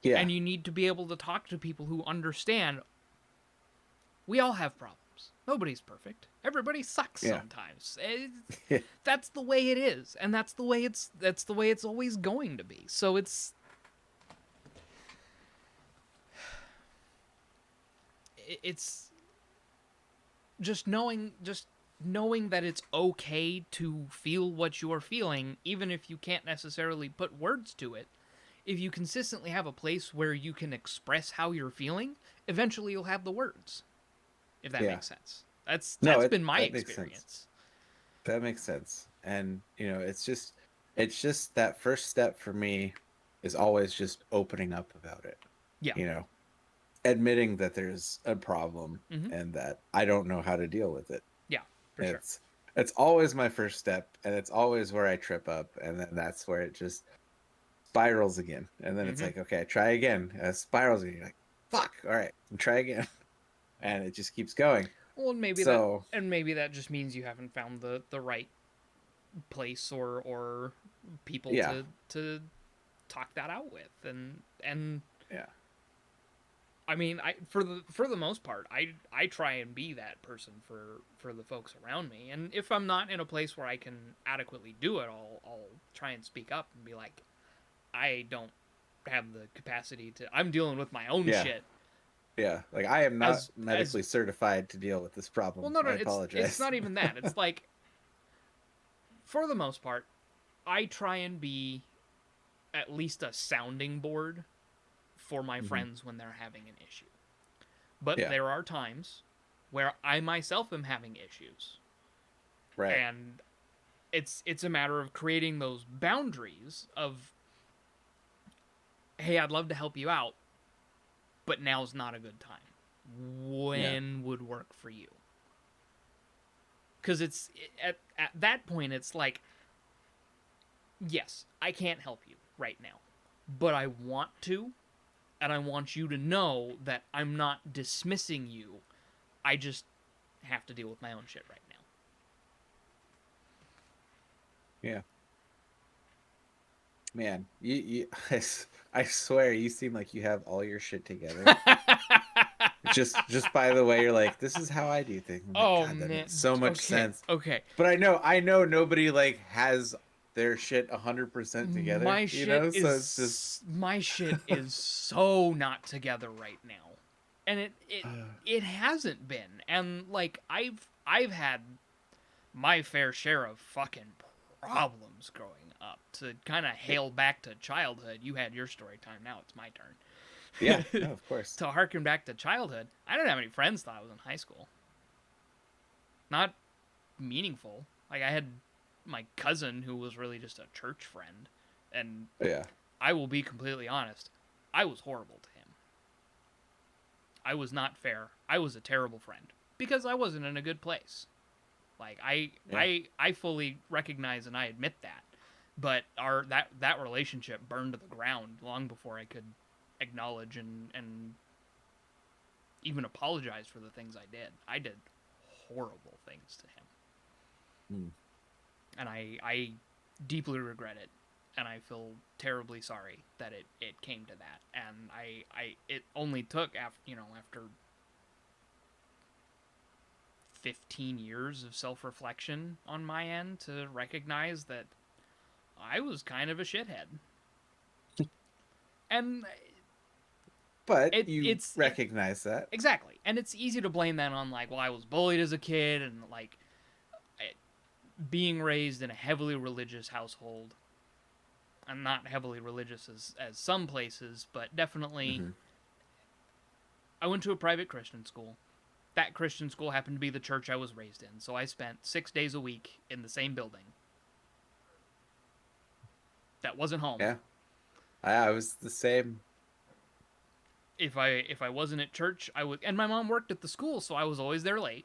yeah, And you need to be able to talk to people who understand we all have problems. Nobody's perfect. Everybody sucks yeah, sometimes. yeah, That's the way it is, and that's the way it's always going to be. So it's just knowing that it's okay to feel what you're feeling, even if you can't necessarily put words to it. If you consistently have a place where you can express how you're feeling, eventually you'll have the words. If that yeah. makes sense. That's No, that's it been my that makes sense. experience. That makes sense. And it's just that first step for me is always just opening up about it. Yeah. You know, admitting that there's a problem Mhm. and that I don't know how to deal with it. Yeah, for sure. It's always my first step and it's always where I trip up and then that's where it just spirals again. And then it's Mhm. like, okay, try again. Spirals again. You're like, fuck, all right, try again. And it just keeps going. Well, So maybe that just means you haven't found the right place or people yeah, to talk that out with. And yeah, I mean, I for the most part, I try and be that person for the folks around me. And if I'm not in a place where I can adequately do it, I'll try and speak up and be like, I don't have the capacity to. I'm dealing with my own yeah. shit. Yeah, like I am not As medically certified to deal with this well, problem. no, I it's apologize. not even that. It's like, for the most part, I try and be at least a sounding board for my Mhm. friends when they're having an issue. But Yeah, there are times where I myself am having issues, right. and it's a matter of creating those boundaries of, hey, I'd love to help you out, but now's not a good time. Yeah, When would work for you? Because it's at that point, it's like, yes, I can't help you right now, but I want to, and I want you to know that I'm not dismissing you. I just have to deal with my own shit right yeah. Man, I swear you seem like you have all your shit together. now. Just by the way, you're like, this is how I do things. I'm like, Oh God, that makes man. so much Okay. sense. Okay. But I know nobody like has their shit 100% together, So it's just, My shit is so not together right now. And it hasn't been. And like I've had my fair share of fucking problems growing up. To kind of hail back to childhood, you had your story time, now it's my yeah, turn. no, of course. To harken back to childhood, I didn't have any friends till I was in high school. Not meaningful. Like I had my cousin who was really just a church friend, and Yeah, I will be completely honest, I was horrible to him. I was not fair. I was a terrible friend because I wasn't in a good place. Like yeah, I fully recognize and I admit that. But that relationship burned to the ground long before I could acknowledge and even apologize for the things I did. I did horrible things to him. Mm. And I deeply regret it. And I feel terribly sorry that it came to that. And it only took after 15 years of self-reflection on my end to recognize that I was kind of a shithead. And But you it's recognize that. exactly. And it's easy to blame that on like, well, I was bullied as a kid and like being raised in a heavily religious household. I'm not heavily religious as some places, but definitely Mm-hmm. I went to a private Christian school. That Christian school happened to be the church I was raised in, so I spent 6 days a week in the same building. That wasn't home. Yeah, I was the same. If I wasn't at church, I would. And my mom worked at the school, so I was always there late.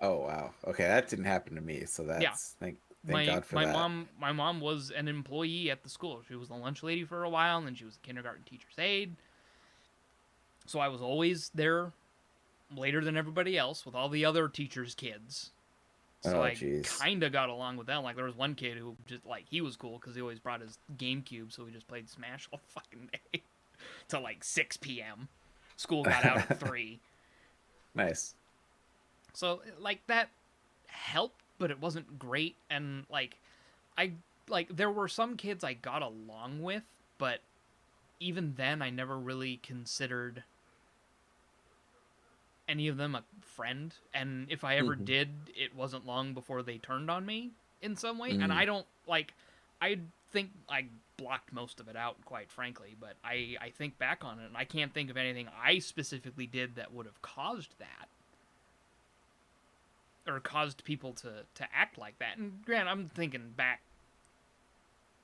Oh wow. Okay, that didn't happen to me, so Yeah, that's thank my God for my that. mom my mom was an employee at the school. She was the lunch lady for a while, and then she was the kindergarten teacher's aide. So I was always there later than everybody else with all the other teachers' kids. So Oh I jeez. kind of got along with them. Like there was one kid who just like he was cool because he always brought his GameCube, so we just played Smash all fucking day till like 6 p.m. School got out at 3. Nice. So like that helped, but it wasn't great. And I there were some kids I got along with, but even then I never really considered any of them a friend. And if I ever Mm-hmm. did, it wasn't long before they turned on me in some way. And Mm. I don't like I think I blocked most of it out, quite frankly, but I think back on it and I can't think of anything I specifically did that would have caused that or caused people to act like that. And Grant, I'm thinking back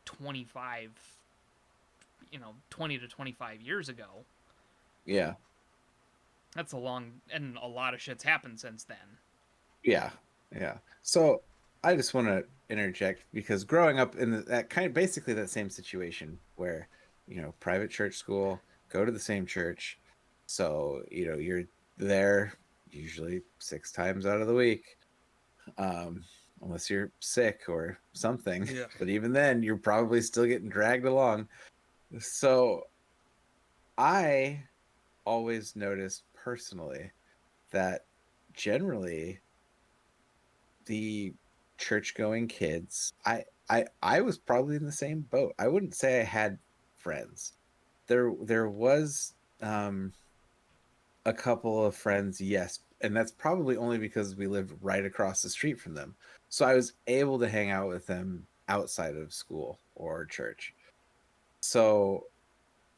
25, 20 to 25 years ago. Yeah. That's a long, and a lot of shit's happened since then. Yeah. Yeah. So I just want to interject because growing up in that kind of basically that same situation where, private church school, go to the same church. So, you're there usually 6 times out of the week. Um, unless you're sick or something. Yeah. But even then, you're probably still getting dragged along. So I always noticed personally that generally the church going kids, I was probably in the same boat. I wouldn't say I had friends. There was a couple of friends, yes, and that's probably only because we lived right across the street from them. So I was able to hang out with them outside of school or church. So,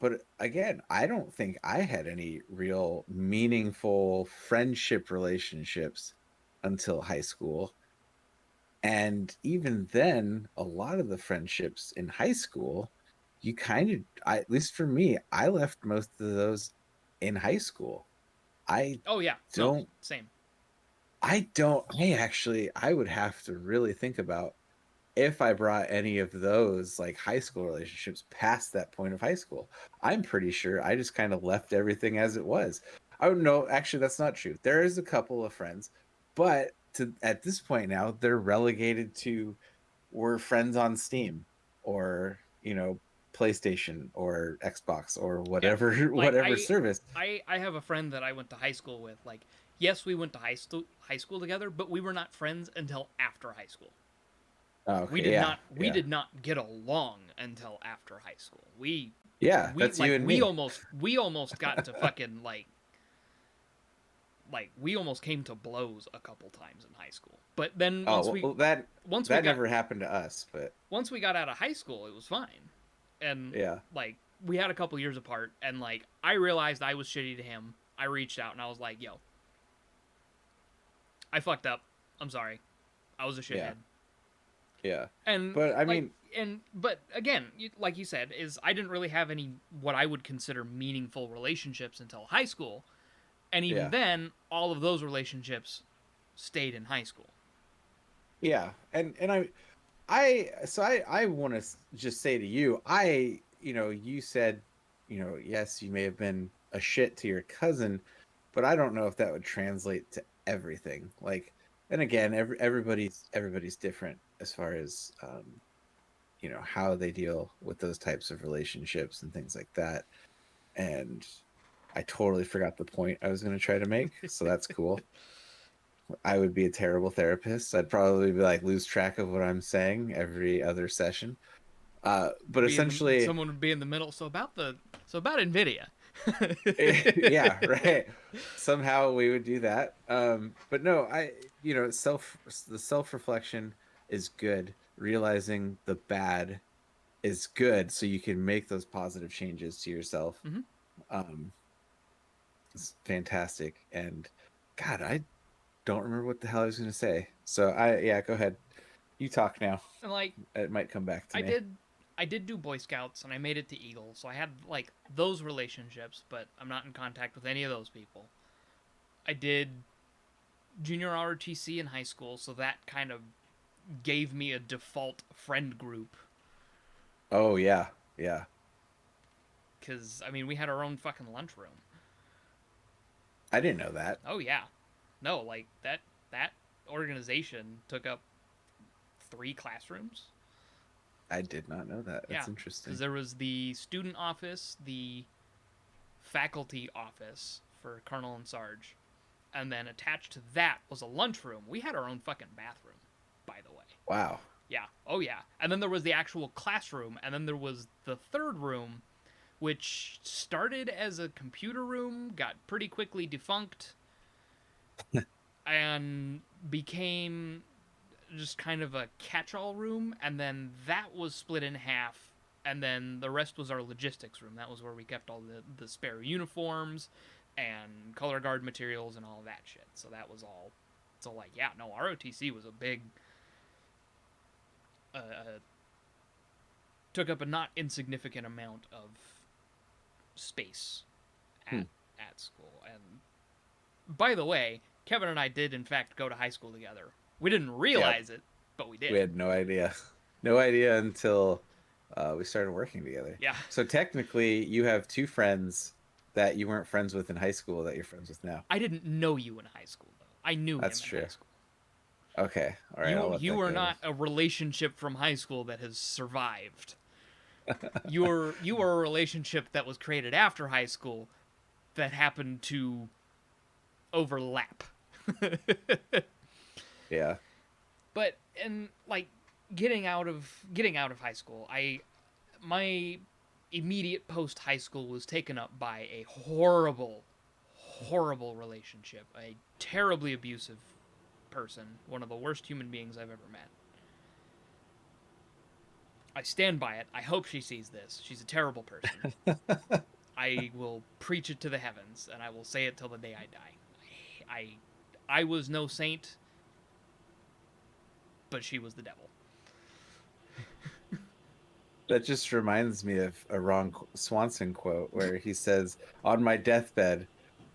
but again, I don't think I had any real meaningful friendship relationships until high school. And even then, a lot of the friendships in high school, you kind of, at least for me, I left most of those in high school. I Oh yeah, no, don't, same. I would have to really think about if I brought any of those like high school relationships past that point of high school. I'm pretty sure I just kind of left everything as it was. I don't know. Actually, that's not true. There is a couple of friends, but at this point now, they're relegated to we're friends on Steam or, PlayStation or Xbox or Yeah, whatever like whatever service. I have a friend that I went to high school with. Like, yes, we went to high school together, but we were not friends until after high school. Oh, We okay, did yeah, not we yeah, did not get along until after high school. yeah. We That's like you and me. we almost got to fucking like we almost came to blows a couple times in high school. But then Oh well, that once we that got never happened to us, but once we got out of high school, it was fine. And yeah, like we had a couple years apart, and like I realized I was shitty to him. I reached out and I was like, "Yo, I fucked up. I'm sorry. I was a yeah, shithead." yeah. And But I mean, but again, like you said, is I didn't really have any what I would consider meaningful relationships until high school, and even yeah, then, all of those relationships stayed in high school. yeah, and I want to just say to you, you said, yes, you may have been a shit to your cousin, but I don't know if that would translate to everything. Like, and again, everybody's different as far as how they deal with those types of relationships and things like that. And I totally forgot the point I was going to try to make, so that's cool. I would be a terrible therapist. I'd probably be like lose track of what I'm saying every other session. But essentially, Someone would be in the middle. So about Nvidia. yeah, right. Somehow we would do that. But no, the self reflection is good. Realizing the bad is good, so you can make those positive changes to yourself. Hmm. Um, it's fantastic. And God, I don't remember what the hell I was going to say. So yeah, go ahead. You talk now. And like It might come back to I me. did I did do Boy Scouts and I made it to Eagle, so I had like those relationships, but I'm not in contact with any of those people. I did junior ROTC in high school, so that kind of gave me a default friend group. Oh yeah, yeah. Because, I mean, we had our own fucking lunchroom. I didn't know that. Oh, yeah. No, like, that organization took up 3 classrooms. I did not know that. Yeah. That's interesting. Because there was the student office, the faculty office for Colonel and Sarge, and then attached to that was a lunchroom. We had our own fucking bathroom, by the way. Wow. Yeah. Oh, yeah. And then there was the actual classroom, and then there was the third room, which started as a computer room, got pretty quickly defunct, and became just kind of a catch-all room, and then that was split in half, and then the rest was our logistics room. That was where we kept all the spare uniforms and color guard materials and all that shit. So that was all. So like, yeah, no, ROTC was a big. Took up a not insignificant amount of space at school. And by the way, Kevin and I did in fact go to high school together. We didn't realize it, but we did. We had no idea. No idea until we started working together. Yeah. So technically, you have 2 friends that you weren't friends with in high school that you're friends with now. I didn't know you in high school though. I knew That's him in true. high school. Okay. All right. I'll let You that are go. not a relationship from high school that has survived. You are a relationship that was created after high school that happened to overlap. Yeah. But and like getting out of high school, my immediate post high school was taken up by a horrible relationship, a terribly abusive person, one of the worst human beings I've ever met. I stand by it. I hope she sees this. She's a terrible person. I will preach it to the heavens, and I will say it till the day I die. I was no saint, but she was the devil. That just reminds me of a Ron Swanson quote where he says, "On my deathbed,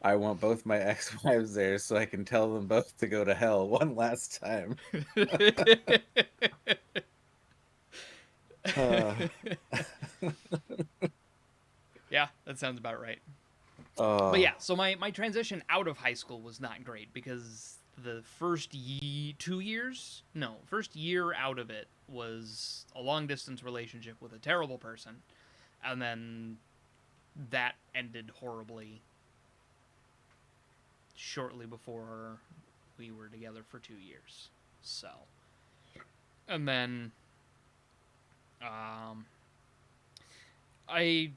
I want both my ex-wives there so I can tell them both to go to hell one last time." Uh, Yeah, that sounds about right. uh, But yeah, so my transition out of high school was not great because the first first year out of it was a long distance relationship with a terrible person, and then that ended horribly shortly before we were together for 2 years. So, and then I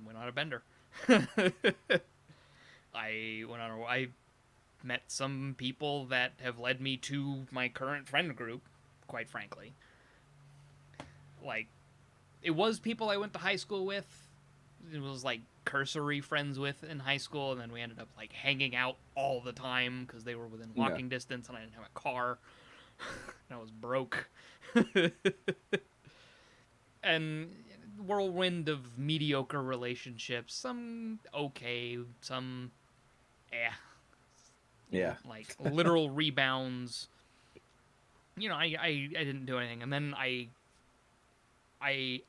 went on a bender. I met some people that have led me to my current friend group, quite frankly. Like, it was people I went to high school with. It was like cursory friends with in high school, and then we ended up like hanging out all the time because they were within walking distance, and I didn't have a car. And I was broke. And whirlwind of mediocre relationships. Some okay, some yeah. like literal rebounds. I didn't do anything, and then I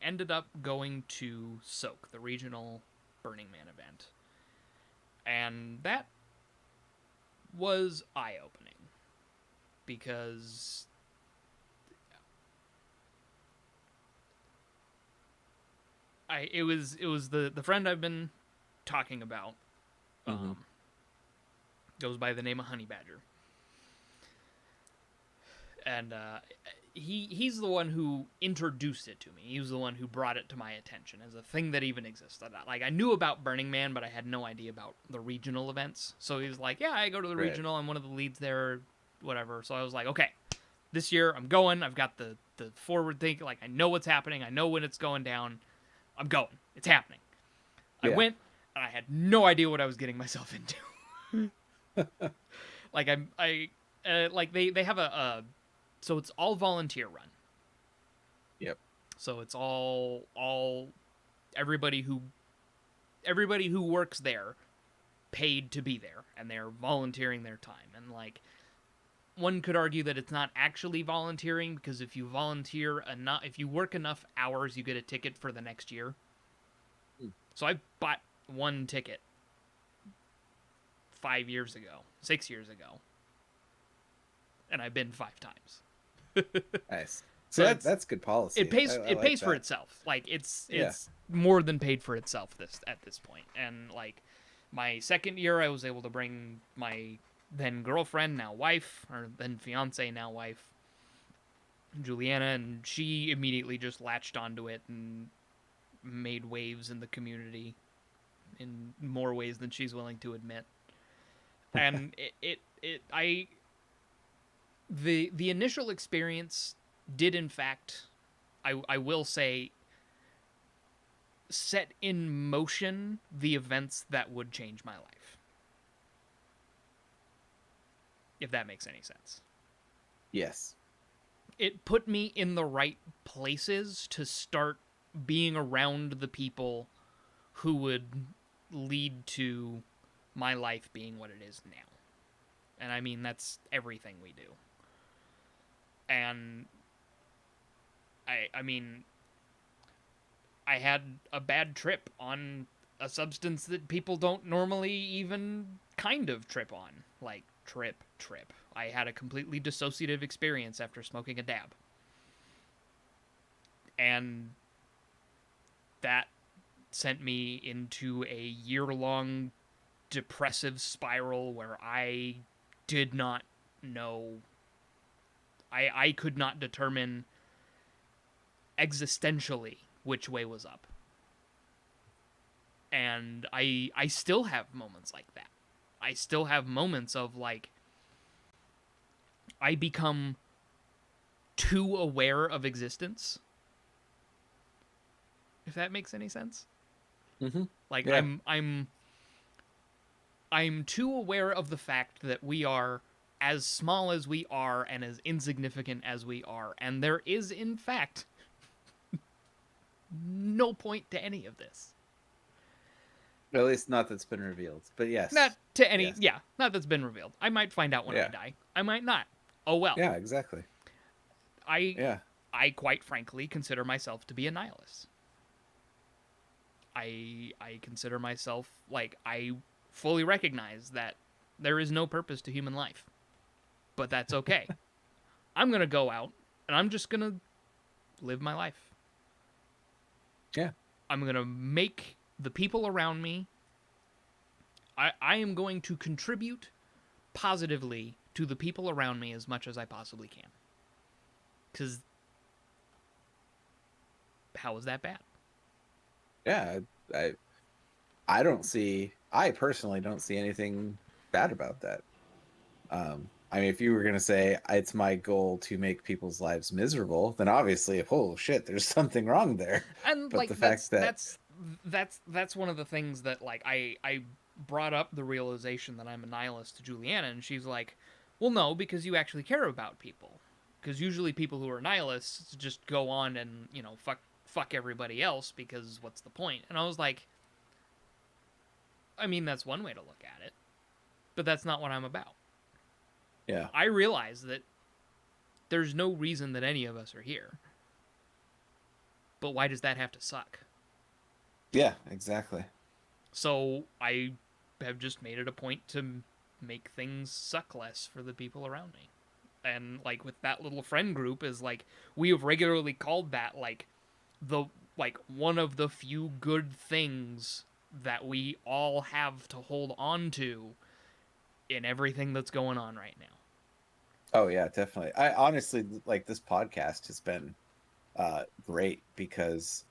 ended up going to Soak, the regional Burning Man event, And that was eye-opening because it was the friend I've been talking about, Mhm. goes by the name of Honey Badger, and he's the one who introduced it to me. He was the one who brought it to my attention as a thing that even existed. Like, I knew about Burning Man, but I had no idea about the regional events. So he was like, "Yeah, I go to the Right. regional. I'm one of the leads there, whatever." So I was like, "Okay, this year I'm going. I've got the forward think. Like, I know what's happening. I know when it's going down. I'm going. It's happening." I Yeah. went, and I had no idea what I was getting myself into. Like, like they have so it's all volunteer run. Yep. So it's all everybody who works there paid to be there, and they're volunteering their time. And like, one could argue that it's not actually volunteering, because if you volunteer enough, if you work enough hours, you get a ticket for the next year. Hmm. So I bought one ticket 6 years ago, and I've been 5 times. Nice. So See, that's good policy. it pays I it like pays for that. itself. Like, it's Yeah. more than paid for itself at this point. And like, my second year, I was able to bring my then girlfriend, now wife, or then fiance, now wife, Juliana, and she immediately just latched onto it and made waves in the community in more ways than she's willing to admit. And the initial experience did, in fact, I will say, set in motion the events that would change my life. If that makes any sense. Yes. It put me in the right places to start being around the people who would lead to my life being what it is now. And I mean, that's everything we do. And I mean, I had a bad trip on a substance that people don't normally even kind of trip on. Like, trip. I had a completely dissociative experience after smoking a dab. And that sent me into a year-long depressive spiral where I did not know. I could not determine existentially which way was up. And I still have moments like that. I still have moments of like, I become too aware of existence. If that makes any sense. Mm-hmm. Like, Yeah. I'm too aware of the fact that we are as small as we are and as insignificant as we are, and there is, in fact, no point to any of this. At least not that's been revealed. But Not yes. to any, Yes. yeah, not that's been revealed. I might find out when I Yeah. die. I might not. Oh well. Yeah, exactly. I Yeah. I quite frankly consider myself to be a nihilist. I consider myself, like, I fully recognize that there is no purpose to human life. But that's okay. I'm going to go out and I'm just going to live my life. Yeah. I'm going to make the people around me, I am going to contribute positively to the people around me as much as I possibly can. Because how is that bad? Yeah. I personally don't see anything bad about that. I mean, if you were going to say it's my goal to make people's lives miserable, then obviously, oh shit, there's something wrong there. And But like, the fact that, that's one of the things that, like, I brought up the realization that I'm a nihilist to Juliana, and she's like, well, no, because you actually care about people. Because usually people who are nihilists just go on and, you know, fuck everybody else, because what's the point? And I was like, I mean, that's one way to look at it, but that's not what I'm about. yeah, I realize that there's no reason that any of us are here. But why does that have to suck? yeah, exactly. So I have just made it a point to make things suck less for the people around me. And like with that little friend group is like we have regularly called that like the like one of the few good things that we all have to hold on to in everything that's going on right now. Oh yeah, definitely. I honestly like this podcast has been great because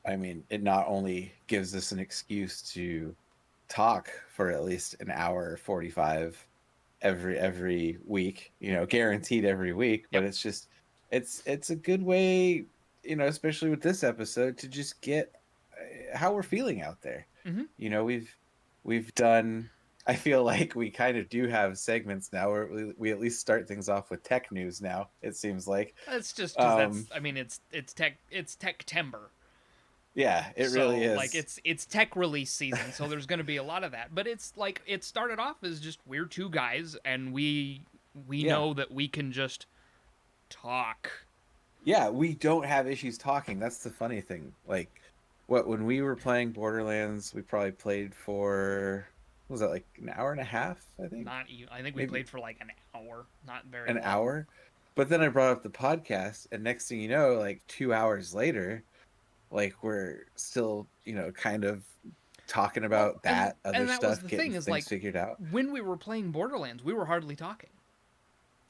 I mean it not only gives us an excuse to talk for at least an hour 45 every week, you know, guaranteed every week, but Yep. it's just it's a good way, you know, especially with this episode to just get how we're feeling out there. Mm-hmm. You know, we've done I feel like we kind of do have segments now where we at least start things off with tech news now, it seems like. That's just because Um that's I mean it's tech timber. yeah, it really So like is. it's tech release season, so there's going to be a lot of that. But it's like it started off as just we're two guys and we Yeah. know that we can just talk. Yeah, we don't have issues talking. That's the funny thing. Like, what when we were playing Borderlands, we probably played for what was that like an hour and a half? I think Not even, I think we maybe played for like an hour, not very an long. hour. But then I brought up the podcast, and next thing you know, like 2 hours later, like we're still, you know, kind of talking Well, about that other and that was stuff, the getting thing is like things figured out. when we were playing Borderlands, we were hardly talking.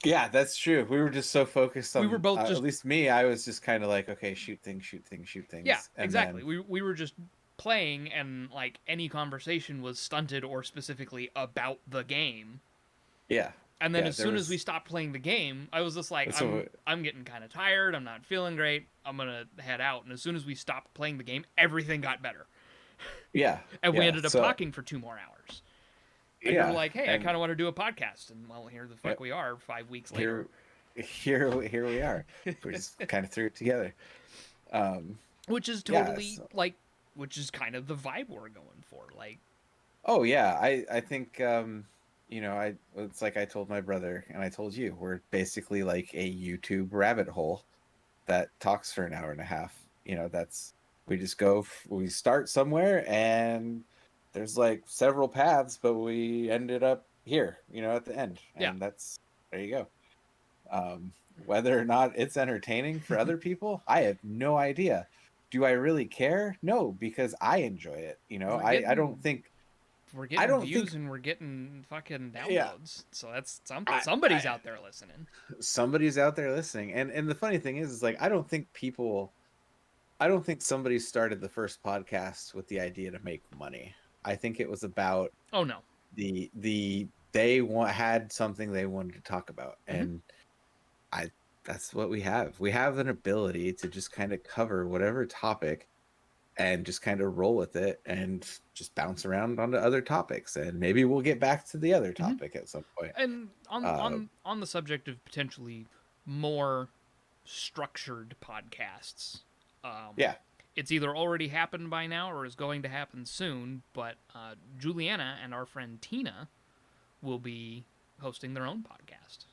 Yeah, that's true. We were just so focused We were on, both at just least me. I was just kind of like, okay, shoot things, shoot things, shoot yeah, things, and exactly. then We were just playing and like any conversation was stunted or specifically about the game. yeah, And then yeah, as there soon as we was. stopped playing the game, I was just like, That's what. I'm getting kind of tired. I'm not feeling great. I'm gonna head out. And as soon as we stopped playing the game, everything got better, Yeah, and we yeah. ended up So talking for 2 more hours. And you're yeah, like, hey, I and kind of want to do a podcast, and well, here the fuck we are 5 weeks later. here we are. We just kind of threw it together. Which is Yeah. totally like, which is kind of the vibe we're going for. Like, Oh yeah, I think you know, I it's like I told my brother and I told you, we're basically like a YouTube rabbit hole that talks for an hour and a half. You know, that's we just we start somewhere and there's like several paths, but we ended up here, you know, at the end. yeah, And that's there you go. Whether or not it's entertaining for other people, I have no idea. Do I really care? No, because I enjoy it. You know, we're I getting we're I getting don't think views and we're getting fucking yeah. downloads. So that's I somebody's out there listening. somebody's out there listening. And the funny thing is like I don't think somebody started the first podcast with the idea to make money. I think it was about Oh no. had something they wanted to talk about, Mm-hmm. and I that's what we have. We have an ability to just kind of cover whatever topic and just kind of roll with it and just bounce around onto other topics, and maybe we'll get back to the other Mm-hmm. topic at some point. And on Uh, on the subject of potentially more structured podcasts, um, yeah. it's either already happened by now or is going to happen soon. But Juliana and our friend Tina will be hosting their own podcast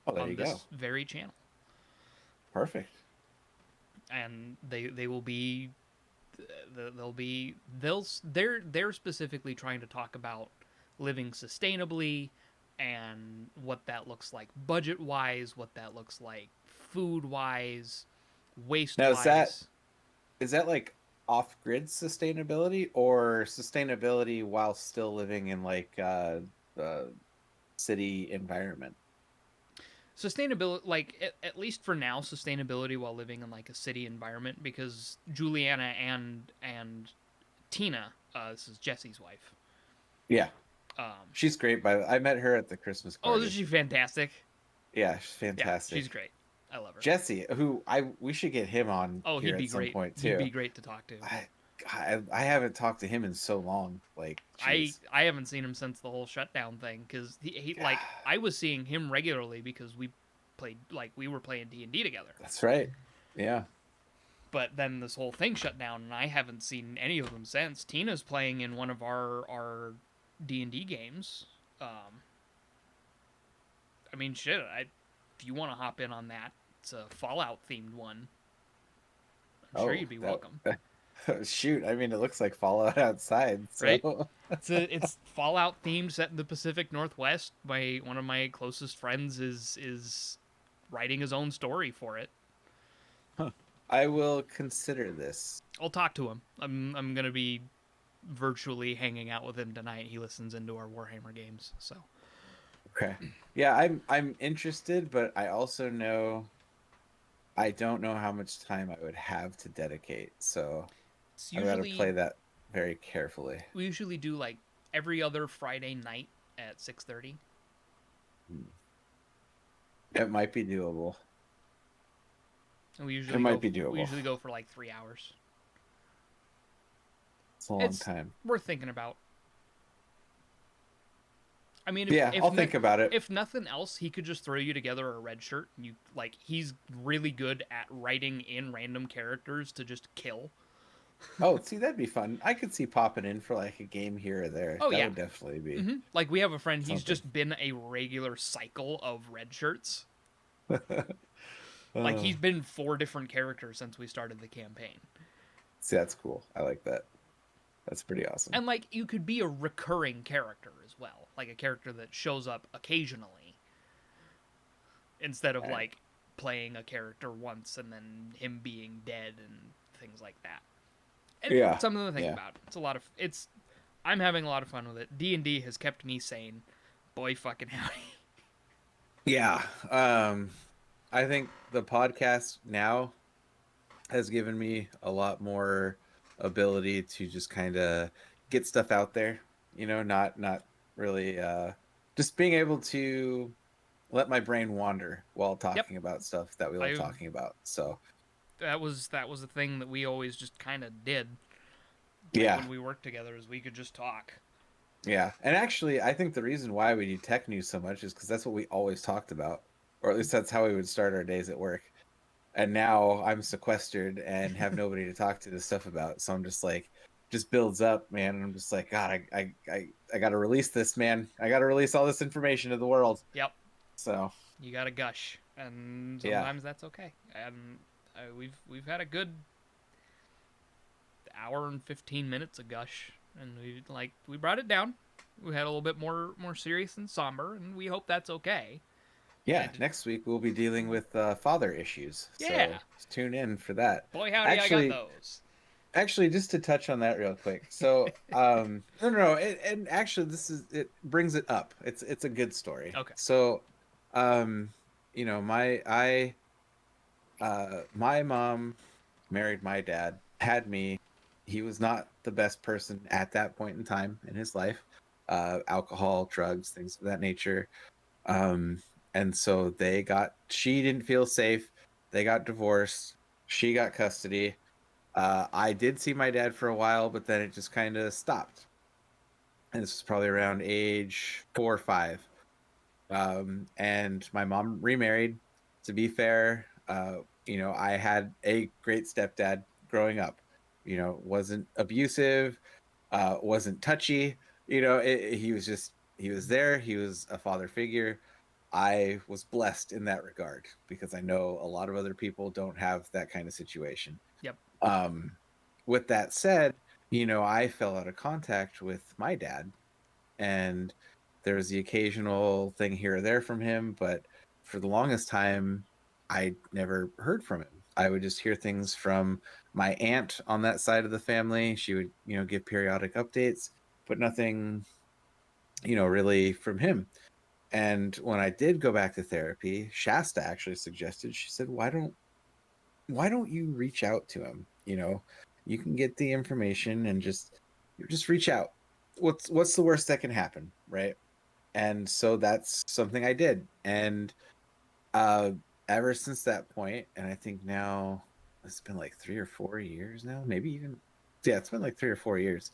Oh, there on you go. this very channel, Perfect. and they will be they're specifically trying to talk about living sustainably and what that looks like budget wise, what that looks like food wise, waste Now, wise. is that like off grid sustainability or sustainability while still living in like uh city environment? Sustainability, like at least for now, sustainability while living in like a city environment, because Juliana and Tina, this is Jesse's wife. Yeah, um she's great. I met her at the Christmas oh, is party. she fantastic? Yeah, she's Yeah, fantastic. she's great. I love her. Jesse, who I we should get him on Oh, here he'd be at some great. point He'd too. be great to talk to. I I haven't talked to him in so long. Like, I jeez. I haven't seen him since the whole shutdown thing, because he like I was seeing him regularly because we were playing D&D together. That's right. Yeah. But then this whole thing shut down, and I haven't seen any of them since. Tina's playing in one of our D&D games. I mean, shit. If you want to hop in on that, it's a Fallout themed one. I'm sure you'd be welcome. Shoot, I mean, it looks like Fallout outside. right? So It's Fallout themed, set in the Pacific Northwest. One of my closest friends is writing his own story for it. huh. I will consider this. I'll talk to him. I'm gonna be virtually hanging out with him tonight. He listens into our Warhammer games, so Okay. Yeah, I'm interested, but I also know I don't know how much time I would have to dedicate. So it's I got to usually play that very carefully. we usually do like every other Friday night at 6:30. Hmm. It might be doable. And we It usually might go be we doable. usually go for like 3 hours. It's a long It's time. worth thinking about. I mean, Yeah, I'll think about it. if nothing else, he could just throw you together a red shirt. And you like he's really good at writing in random characters to just kill. Oh, see, that'd be fun. I could see popping in for like a game here or there. Oh That yeah, would definitely be like we have a friend. He's something. just been a regular cycle of red shirts. Like Oh, he's been 4 different characters since we started the campaign. see, that's cool. I like that. That's pretty awesome. And like you could be a recurring character as well, like a character that shows up occasionally instead of Right. like playing a character once and then him being dead and things like that. Yeah, It's something to think yeah, about. It's I'm having a lot of fun with it. D&D has kept me sane. Boy fucking howdy. yeah. I think the podcast now has given me a lot more ability to just kind of get stuff out there. Not really just being able to let my brain wander while Yep. talking about stuff that we love I talking about. So that was a thing that we always just kind of did like yeah, when we worked together is we could just talk. yeah. And actually, I think the reason why we do tech news so much is because that's what we always talked about, or at least that's how we would start our days at work. And now I'm sequestered and have nobody to talk to this stuff about. So I'm just like, just builds up, man. And I'm just like, God, I got to release this, man. I got to release all this information to the world. Yep. So You got to gush and yeah, sometimes that's okay. And we've had a good hour and 15 minutes of gush and we brought it down. We had a little bit more serious and somber and we hope that's okay. yeah. And Next week we'll be dealing with father issues. yeah. So tune in for that. Boy howdy I got Actually, those. actually, just to touch on that real quick. So no, and actually, it brings it up. It's a good story. Okay. So, um, my mom married my dad, had me. He was not the best person at that point in time in his life. Alcohol, drugs, things of that nature. Um, and so she didn't feel safe. They got divorced. She got custody. I did see my dad for a while, but then it just kind of stopped. And this was probably around age 4 or 5. And my mom remarried. To be fair, I had a great stepdad growing up. Wasn't abusive, wasn't touchy. He was there. He was a father figure. I was blessed in that regard because I know a lot of other people don't have that kind of situation. Yep. Um, with that said, I fell out of contact with my dad, and there was the occasional thing here or there from him, but for the longest time, I never heard from him. I would just hear things from my aunt on that side of the family. She would, give periodic updates, but nothing, really from him. And when I did go back to therapy, Shasta actually suggested, she said, why don't you reach out to him? You can get the information and just reach out. What's the worst that can happen, right? And so that's something I did. And uh ever since that point, and I think now it's been like 3 or 4 years now, maybe even, yeah, it's been like 3 or 4 years,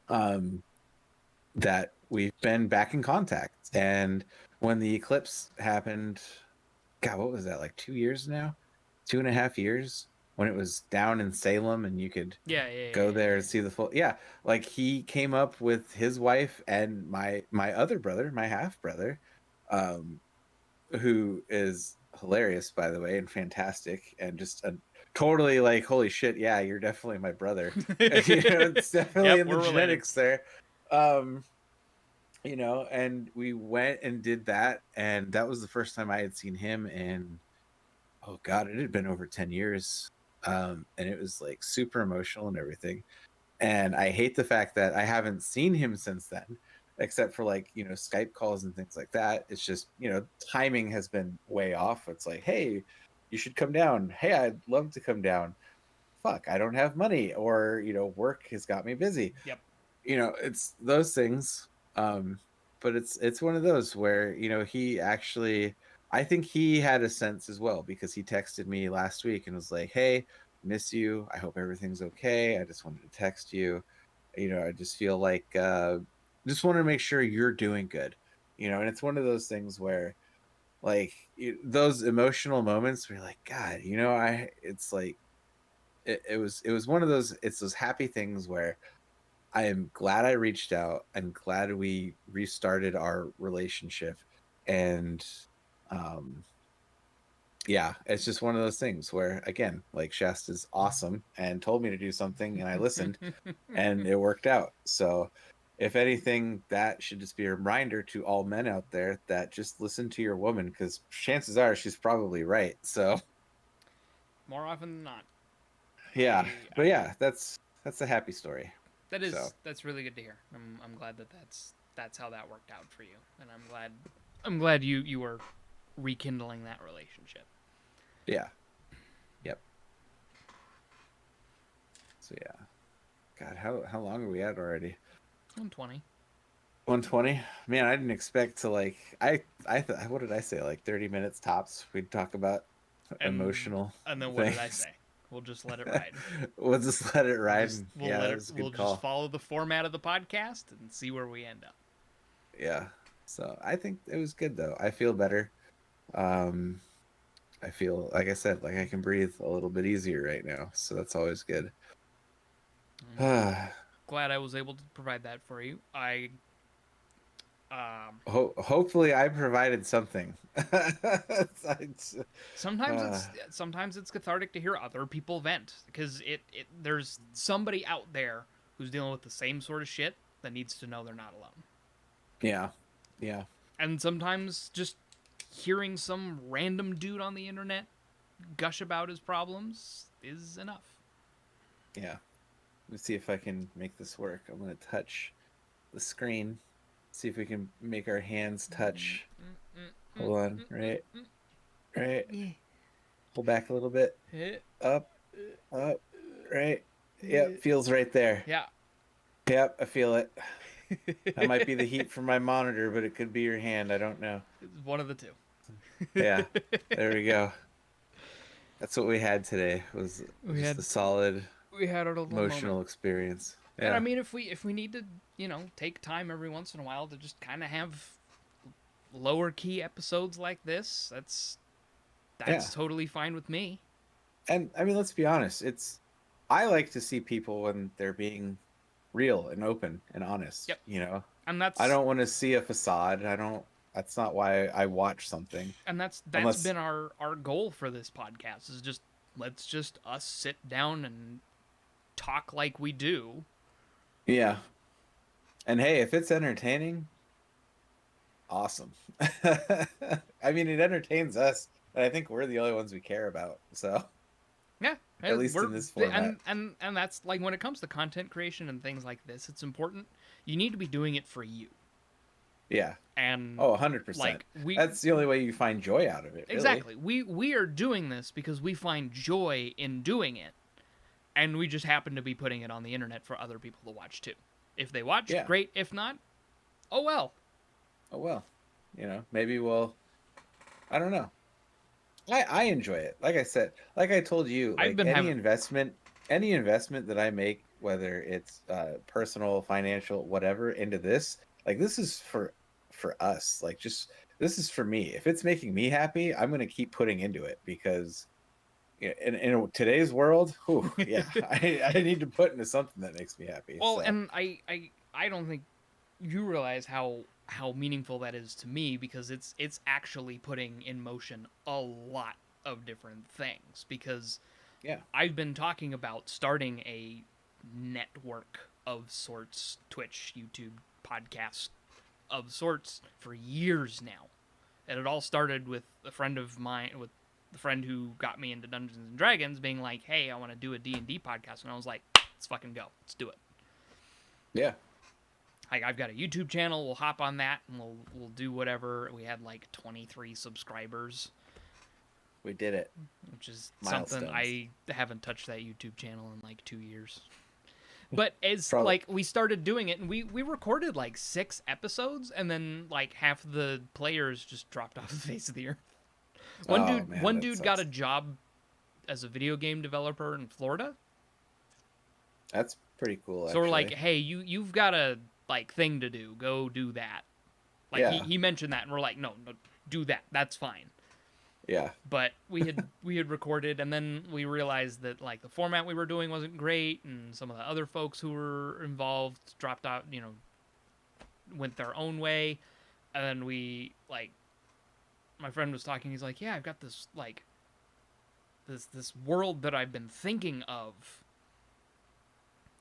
um that we've been back in contact. And when the eclipse happened, God, what was that, like 2 years now? 2.5 years, when it was down in Salem and you could go there and see the full, yeah, like he came up with his wife and my other brother, my half brother, um who is hilarious, by the way, and fantastic, and just a totally like, holy shit, yeah, you're definitely my brother. It's definitely Yep, in the we're related. genetics there. Um, and we went and did that, and that was the first time I had seen him in, oh god, it had been over 10 years. And it was like super emotional and everything. And I hate the fact that I haven't seen him since then, except for like, Skype calls and things like that. It's just, timing has been way off. It's like, hey, you should come down. Hey, I'd love to come down. Fuck, I don't have money, or, work has got me busy. Yep. It's those things. Um, but it's one of those where, he actually, I think he had a sense as well, because he texted me last week and was like, "Hey, miss you. I hope everything's okay. I just wanted to text you. I just feel like just want to make sure you're doing good." And it's one of those things where, like, those emotional moments where you're like, God, it's like it was one of those, it's those happy things where I am glad I reached out. I'm glad we restarted our relationship. And um yeah, it's just one of those things where, again, like, Shasta's awesome and told me to do something and I listened and it worked out. So if anything, that should just be a reminder to all men out there that just listen to your woman, because chances are she's probably right. So More often than not. yeah. I But yeah, that's a happy story. That So is that's really good to hear. I'm glad that that's how that worked out for you, and I'm glad you were rekindling that relationship. yeah. Yep. So yeah. God, how long are we at already? 120. 120. Man, I didn't expect to, like, what did I say, like 30 minutes tops we'd talk about and emotional and then what did I things. say? We'll just let it ride. We'll just let it We'll ride. just we'll Yeah, let that it. was a We'll good just call. follow the format of the podcast and see where we end up. Yeah. So I think it was good though. I feel better. Um I feel, like I said, like I can breathe a little bit easier right now. So that's always good. I'm glad I was able to provide that for you. I um Hopefully I provided something. sometimes uh, it's cathartic to hear other people vent because it there's somebody out there who's dealing with the same sort of shit that needs to know they're not alone. yeah. Yeah. And sometimes just hearing some random dude on the internet gush about his problems is enough. Yeah. Let's see if I can make this work. I'm going to touch the screen. See if we can make our hands touch. Hold on. Right. Right. Pull back a little bit. Up. Up. Right. Yep. Feels right there. Yeah. Yep. I feel it. That might be the heat from my monitor, but it could be your hand. I don't know. It's one of the two. Yeah. There we go. That's what we had today, was we just had a solid we had our little moment. emotional experience. And I Yeah. mean, if we need to, take time every once in a while to just kind of have lower key episodes like this, that's Yeah. totally fine with me. And I mean, let's be honest. I like to see people when they're being real and open and honest. Yep. And I that's don't want to see a facade. I don't. That's not why I watch something. that's Unless, been our goal for this podcast is just let's just us sit down and talk like we do. yeah. And hey, if it's entertaining, awesome. I mean, it entertains us, and I think we're the only ones we care about. So, Yeah, at and least we're in this format. and that's like when it comes to content creation and things like this, it's important. You need to be doing it for you. Yeah. And Oh, 100%. like we That's the only way you find joy out of it, really. exactly. We are doing this because we find joy in doing it, and we just happen to be putting it on the internet for other people to watch too. If they watch, Yeah. great. If not, oh well. Oh well. Maybe we'll. I don't know. I enjoy it. Like I said, like I told you, I've like been having any investment that I make, whether it's personal, financial, whatever, into this, like, this is for us. Like, just, this is for me. If it's making me happy, I'm gonna keep putting into it, because in today's world, whew, yeah, I need to put into something that makes me happy. well, So and I don't think you realize how meaningful that is to me because it's actually putting in motion a lot of different things because Yeah. I've been talking about starting a network of sorts, Twitch, YouTube, podcast of sorts, for years now. And it all started with a friend of mine, with the friend who got me into Dungeons and Dragons, being like, "Hey, I want to do a D&D podcast," and I was like, "Let's fucking go, let's do it." Yeah. Like, I've got a YouTube channel. We'll hop on that and we'll do whatever. We had like 23 subscribers, We did it. which is Milestones. something I haven't touched that YouTube channel in like 2 years. But as Probably. like we started doing it, and we recorded like 6 episodes, and then like half the players just dropped off the face of the earth. One Oh, man, one that dude got sucks. a job as a video game developer in Florida. That's pretty cool. So we're like, actually. "Hey, you've got a like thing to do. Go do that." Like Yeah. he mentioned that, and we're like, "No, no, do that. That's fine." Yeah. But we had recorded, and then we realized that like the format we were doing wasn't great, and some of the other folks who were involved dropped out, went their own way. And then we like, my friend was talking, he's like, "Yeah, I've got this like this world that I've been thinking of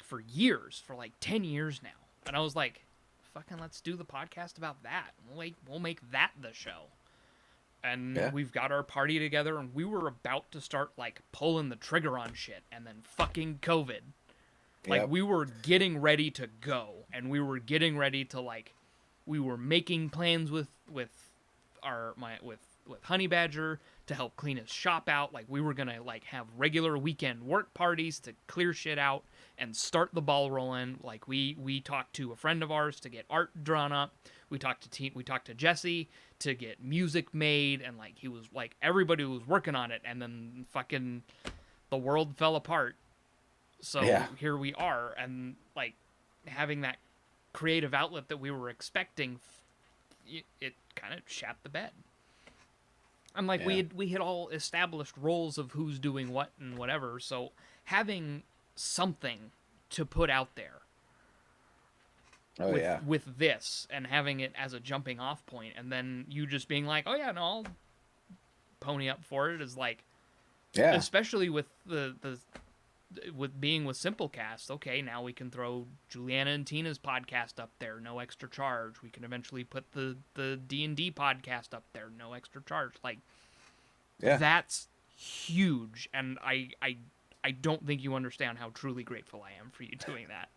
for years, for like 10 years now." And I was like, "Fucking let's do the podcast about that. We'll make that the show." And Yeah. we've got our party together, and we were about to start like pulling the trigger on shit, and then fucking COVID. Like, Yep. we were getting ready to go, and we were getting ready to like, we were making plans with Honey Badger to help clean his shop out. Like, we were gonna like have regular weekend work parties to clear shit out and start the ball rolling. Like, we talked to a friend of ours to get art drawn up. We talked to Jesse to get music made, and like he was like, everybody was working on it, and then fucking the world fell apart. So Yeah. here we are, and like having that creative outlet that we were expecting, it kind of shat the bed. And like Yeah. we had all established roles of who's doing what and whatever, so having something to put out there Oh, yeah. with this, and having it as a jumping off point, and then you just being like, "Oh yeah, no, I'll pony up for it," is like, Yeah. especially with the with being with Simplecast. Okay, now we can throw Juliana and Tina's podcast up there, no extra charge. We can eventually put the D&D podcast up there, no extra charge. Like, Yeah. that's huge, and I don't think you understand how truly grateful I am for you doing that.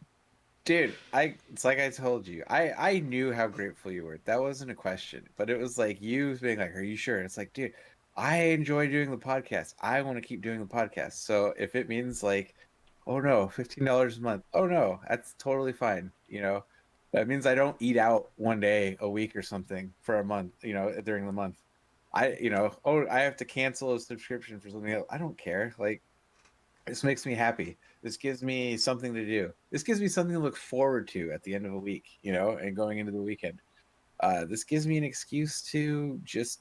Dude, it's like I told you. I knew how grateful you were. That wasn't a question. But it was like you being like, "Are you sure?" And it's like, dude, I enjoy doing the podcast. I want to keep doing the podcast. So if it means like, oh no, $15 a month. Oh no, that's totally fine. That means I don't eat out one day a week or something for a month, during the month. I have to cancel a subscription for something else. I don't care. Like, this makes me happy. This gives me something to do. This gives me something to look forward to at the end of a week, and going into the weekend. This gives me an excuse to just,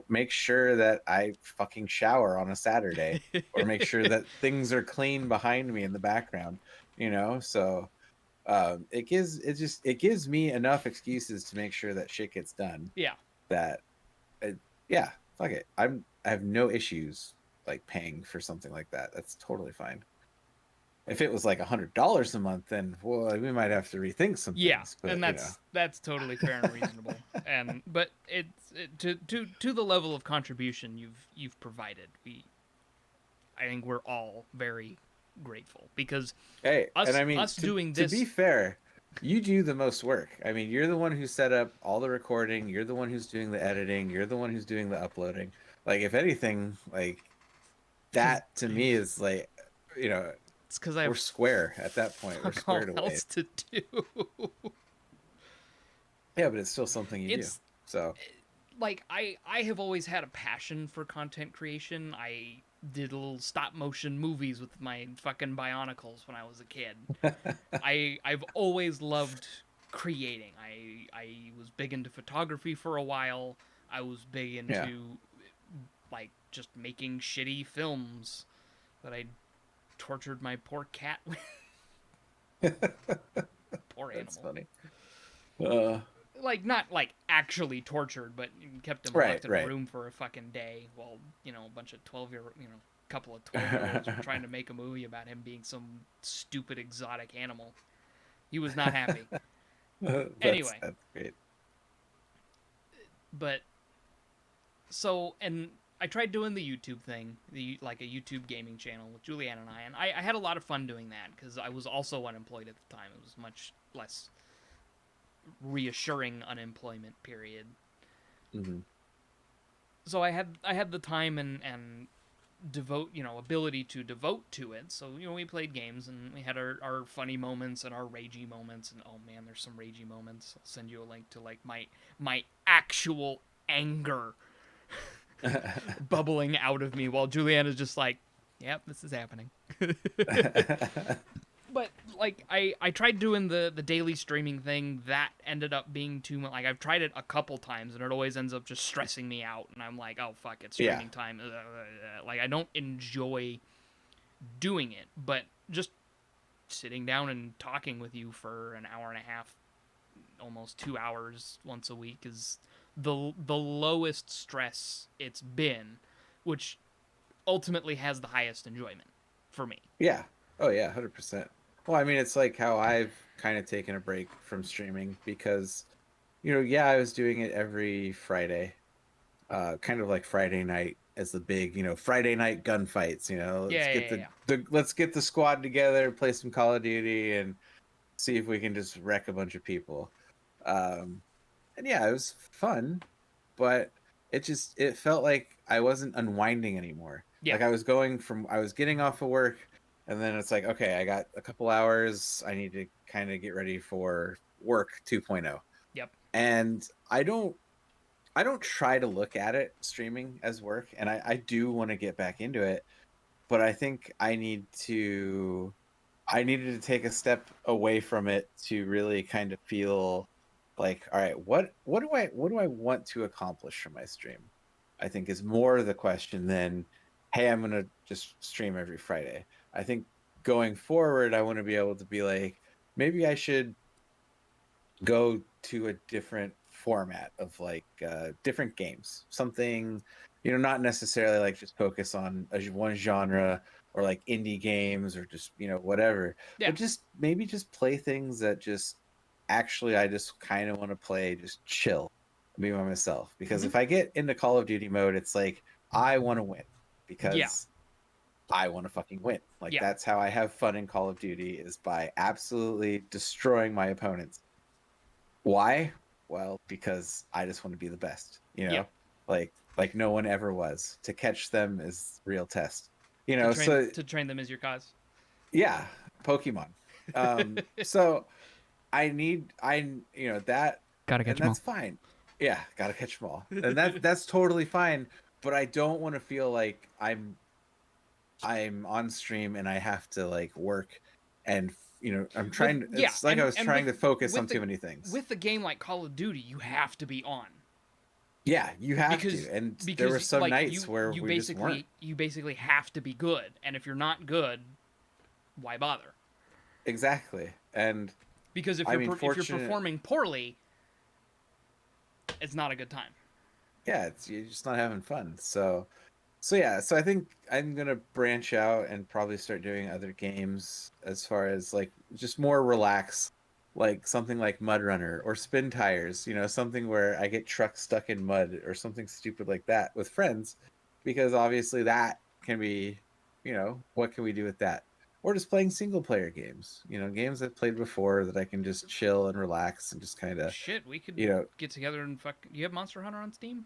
make sure that I fucking shower on a Saturday, or make sure that things are clean behind me in the background, So it gives me enough excuses to make sure that shit gets done. Yeah. That, yeah, fuck it. I have no issues like paying for something like that. That's totally fine. If it was like $100 a month, then well, we might have to rethink some Yeah, things. But and that's totally fair and reasonable. But to the level of contribution you've provided, I think we're all very grateful, because hey, us and I mean, us doing this. To be fair, you do the most work. I mean, you're the one who set up all the recording. You're the one who's doing the editing. You're the one who's doing the uploading. Like, if anything, like that to me is like, it's because I we're have square at that point. We're fuck all squared away. else to do. Yeah, but it's still something you do. So like I have always had a passion for content creation. I did little stop motion movies with my fucking Bionicles when I was a kid. I've always loved creating. I was big into photography for a while. I was big into like just making shitty films that I tortured my poor cat with. Poor animal. That's funny. Like, not like actually tortured, but kept him Right, locked in right. a room for a fucking day while a bunch of 12-year couple of 12-year-olds were trying to make a movie about him being some stupid exotic animal. He was not happy. Anyway, that's great. but so, and I tried doing the YouTube thing, like a YouTube gaming channel with Julianne and I had a lot of fun doing that because I was also unemployed at the time. It was much less reassuring unemployment period. Hmm. So I had the time and devote, ability to devote to it. So, we played games and we had our funny moments and our ragey moments. And oh man, there's some ragey moments. I'll send you a link to like my actual anger bubbling out of me while Julianne is just like, yep, this is happening. But like I tried doing the daily streaming thing. That ended up being too much. Like I've tried it a couple times and it always ends up just stressing me out. And I'm like, oh fuck, it's Yeah. streaming time. Like I don't enjoy doing it, but just sitting down and talking with you for an hour and a half, almost 2 hours once a week is the lowest stress it's been, which ultimately has the highest enjoyment for me. Yeah. Oh yeah, 100%. Well, I mean, it's like how I've kind of taken a break from streaming because, yeah, I was doing it every Friday, kind of like Friday night as the big, Friday night gunfights. Let's Yeah, get yeah, yeah. let's get the squad together, play some Call of Duty, and see if we can just wreck a bunch of people. Um, and yeah, it was fun, but it felt like I wasn't unwinding anymore. Yeah. Like I was getting off of work, and then it's like, okay, I got a couple hours. I need to kind of get ready for work 2.0. Yep. And I don't try to look at it streaming as work, and I do want to get back into it, but I think I needed to take a step away from it to really kind of feel like, all right, what do I want to accomplish from my stream? I think is more the question than, hey, I'm gonna just stream every Friday. I think going forward, I want to be able to be like, maybe I should go to a different format of like different games, something, not necessarily like just focus on one genre or like indie games or just whatever, Yeah. but just maybe just play things that just actually I just kind of want to play, just chill, be by myself. Because Mm-hmm. if I get into Call of Duty mode, it's like I want to win Yeah. because I want to fucking win. Like Yeah. that's how I have fun in Call of Duty, is by absolutely destroying my opponents. Why? Well, because I just want to be the best, Yeah. like no one ever was. To catch them is real test. To train So to train them as your cause. yeah, Pokemon. So that, Gotta catch and them all. that's fine. Yeah, gotta catch them all. And that's totally fine. But I don't want to feel like I'm on stream and I have to like work and I'm trying to, Yeah, it's like I was and trying to focus on the too many things. with a game like Call of Duty, you have to be on Yeah, you have because to. And there were because some like nights where we just weren't. you basically have to be good, and if you're not good, why bother? Exactly. And Because I mean, if you're performing poorly, it's not a good time. yeah, you're just not having fun. So yeah, so I think I'm gonna branch out and probably start doing other games as far as like just more relax, like something like Mud Runner or Spin Tires, something where I get truck stuck in mud or something stupid like that with friends, because obviously that can be, what can we do with that? Or just playing single player games, games I've played before that I can just chill and relax and just kind of, Shit, we could you know, get together and fuck. You have Monster Hunter on Steam?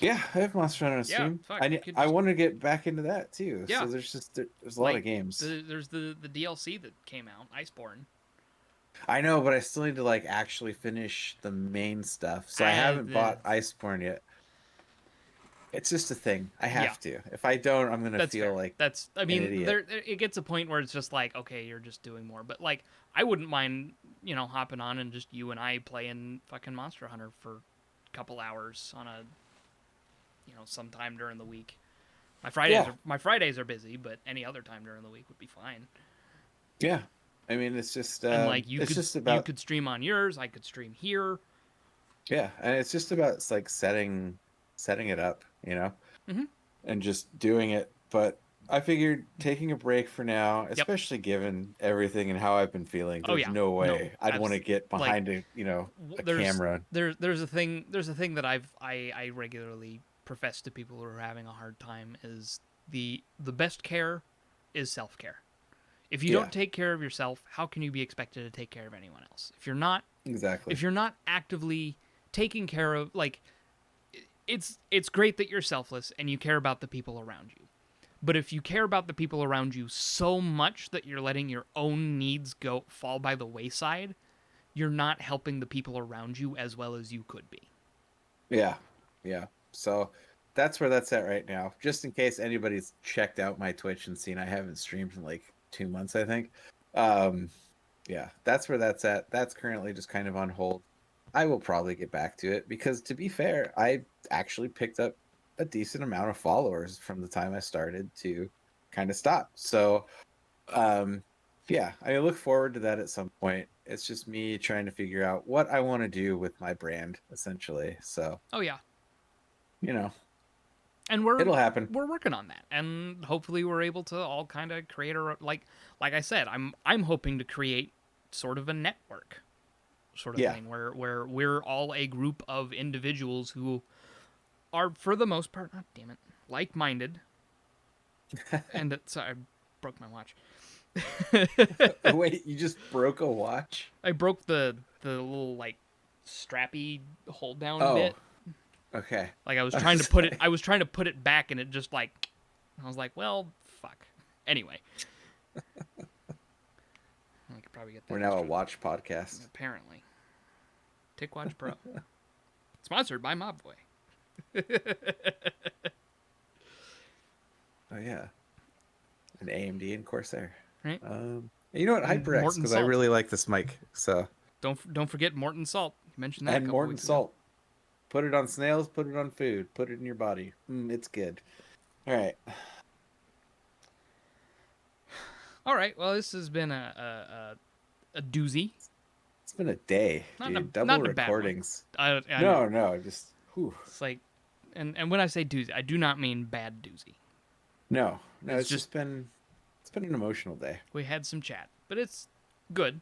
yeah, I have Monster Hunter on Yeah, Steam. fuck. We could I just want to get back into that too. yeah. So there's a lot Like of games. there's the DLC that came out, Iceborne. I know, but I still need to like actually finish the main stuff. So I haven't The bought Iceborne yet. It's just a thing. I Yeah, have to. If I don't, I'm gonna that's feel fair. like That's I an mean, idiot. it gets a point where it's just like, okay, you're just doing more. But like, I wouldn't mind, hopping on and just you and I playing fucking Monster Hunter for a couple hours on a, sometime during the week. Yeah, My Fridays are busy, but any other time during the week would be fine. yeah. I mean, And like it's just you about, could stream on yours, I could stream here. yeah, and it's just about like setting it up, Hmm. and just doing it. But I figured taking a break for now, Yep. especially given everything and how I've been feeling, Oh there's yeah. no No. way I'd want to get Like behind a there's camera. there's a thing that I regularly profess to people who are having a hard time is the best care is self-care. If you Yeah, don't take care of yourself, how can you be expected to take care of anyone else? exactly. If you're not actively taking care of, like, it's great that you're selfless and you care about the people around you. But if you care about the people around you so much that you're letting your own needs go fall by the wayside, you're not helping the people around you as well as you could be. Yeah, yeah. So that's where that's at right now. Just in case anybody's checked out my Twitch and seen I haven't streamed in like 2 months, I think. Um, yeah, that's where that's at. That's currently just kind of on hold. I will probably get back to it because, to be fair, I actually picked up a decent amount of followers from the time I started to kind of stop. So, um, yeah, I look forward to that at some point. It's just me trying to figure out what I want to do with my brand, essentially. So, Oh yeah. you know, And we're it'll happen. we're working on that. And hopefully we're able to all kind of create a like I said, I'm hoping to create sort of a network sort of Yeah. thing where we're all a group of individuals who are for the most part, oh, damn it, like-minded. And sorry, I broke my watch. Wait, you just broke a watch? I broke the little like strappy hold down Oh, bit. okay. Like I was like, I was trying to put it back and it just like I was like, well, fuck. Anyway, I could probably get we're that now a extra. watch podcast. Apparently, TickWatch Pro, sponsored by Mobboy. Oh yeah, an AMD and Corsair. Right? You know what? And HyperX, Morton because I Salt. really like this mic. So, Don't forget Morton Salt. You mentioned that a and couple Morton weeks ago. salt. Put it on snails. Put it on food. Put it in your body. It's good. All right. All right. Well, this has been a doozy. It's been a day, dude. Double Not in a bad way. recordings. I know. No, just whew. It's like, and when I say doozy, I do not mean bad doozy. No. It's It's just just been an emotional day. we had some chat, but it's good.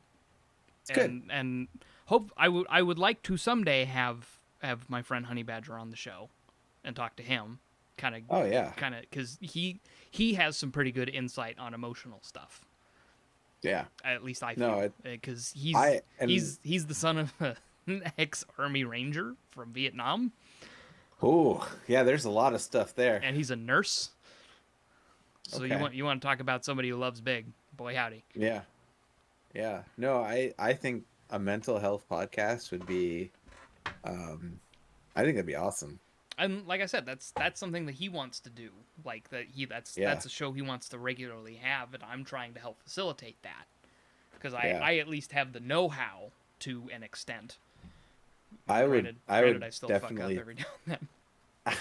It's good. And hope I would like to someday have my friend Honey Badger on the show and talk to him, Oh yeah, kind of because he has some pretty good insight on emotional stuff. yeah. At least I No, feel because and he's the son of an ex-army ranger from Vietnam, oh yeah. There's a lot of stuff there. and he's a nurse. So Okay. you want to talk about somebody who loves big, boy howdy. Yeah. Yeah. No, I think a mental health podcast would be I think that'd be awesome. And like I said, that's something that he wants to do. Like Yeah. that's a show he wants to regularly have, and I'm trying to help facilitate that because Yeah. I at least have the know-how to an extent. I Granted, would I still definitely fuck up every now and then.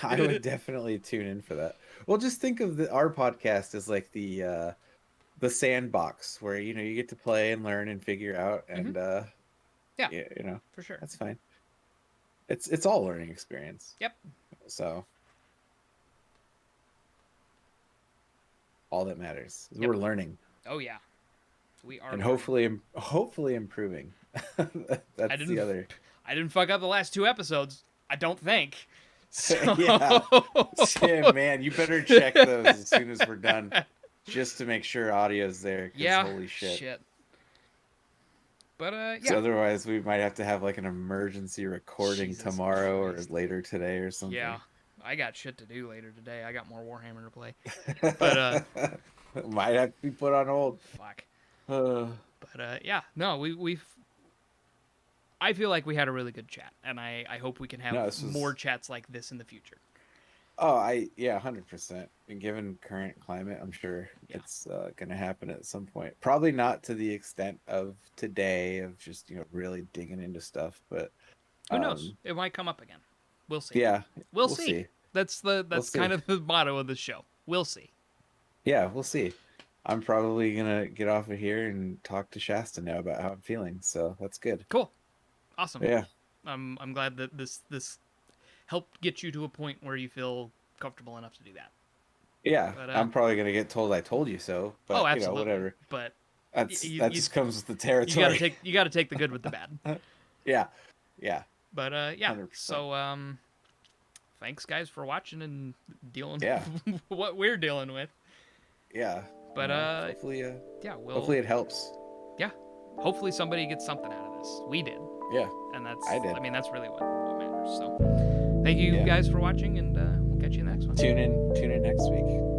I would definitely tune in for that. Well, just think of our podcast as like the sandbox where you get to play and learn and figure out and Yeah, yeah, for sure. that's fine. It's all learning experience. Yep. So all that matters is Yep. we're learning Oh yeah, we are. and learning. hopefully improving. That's the other. I didn't fuck up the last 2 episodes. I don't think. So... Yeah. Yeah, man, you better check those as soon as we're done, just to make sure audio's there. 'Cause Yeah. holy shit. But So yeah. otherwise, we might have to have like an emergency recording Jesus tomorrow Christ. or later today or something. Yeah. I got shit to do later today. I got more Warhammer to play. But might have to be put on hold. fuck. Uh, But yeah, no, we've. I feel like we had a really good chat, and I hope we can have No, this was- more chats like this in the future. oh, 100%. And given current climate, I'm sure it's gonna happen at some point. Probably not to the extent of today, of just really digging into stuff, but Who knows? It might come up again. We'll see. yeah, we'll see. That's see. kind of the motto of the show. We'll see. Yeah, we'll see. I'm probably gonna get off of here and talk to Shasta now about how I'm feeling, so that's good. Cool. Awesome. Yeah. I'm glad that this helped get you to a point where you feel comfortable enough to do that. Yeah, But I'm probably gonna get told I told you so, oh, but absolutely. whatever. But That you just comes with the you gotta territory. take the good with the bad. Yeah, yeah, But yeah. 100%. So thanks guys for watching and dealing Yeah, with what we're dealing with. yeah. But Hopefully, yeah, hopefully it helps. yeah, hopefully somebody gets something out of this. We did, Yeah, and I did. I mean that's really what matters. So thank you Yeah. guys for watching, and we'll catch you in the next one. Tune in next week.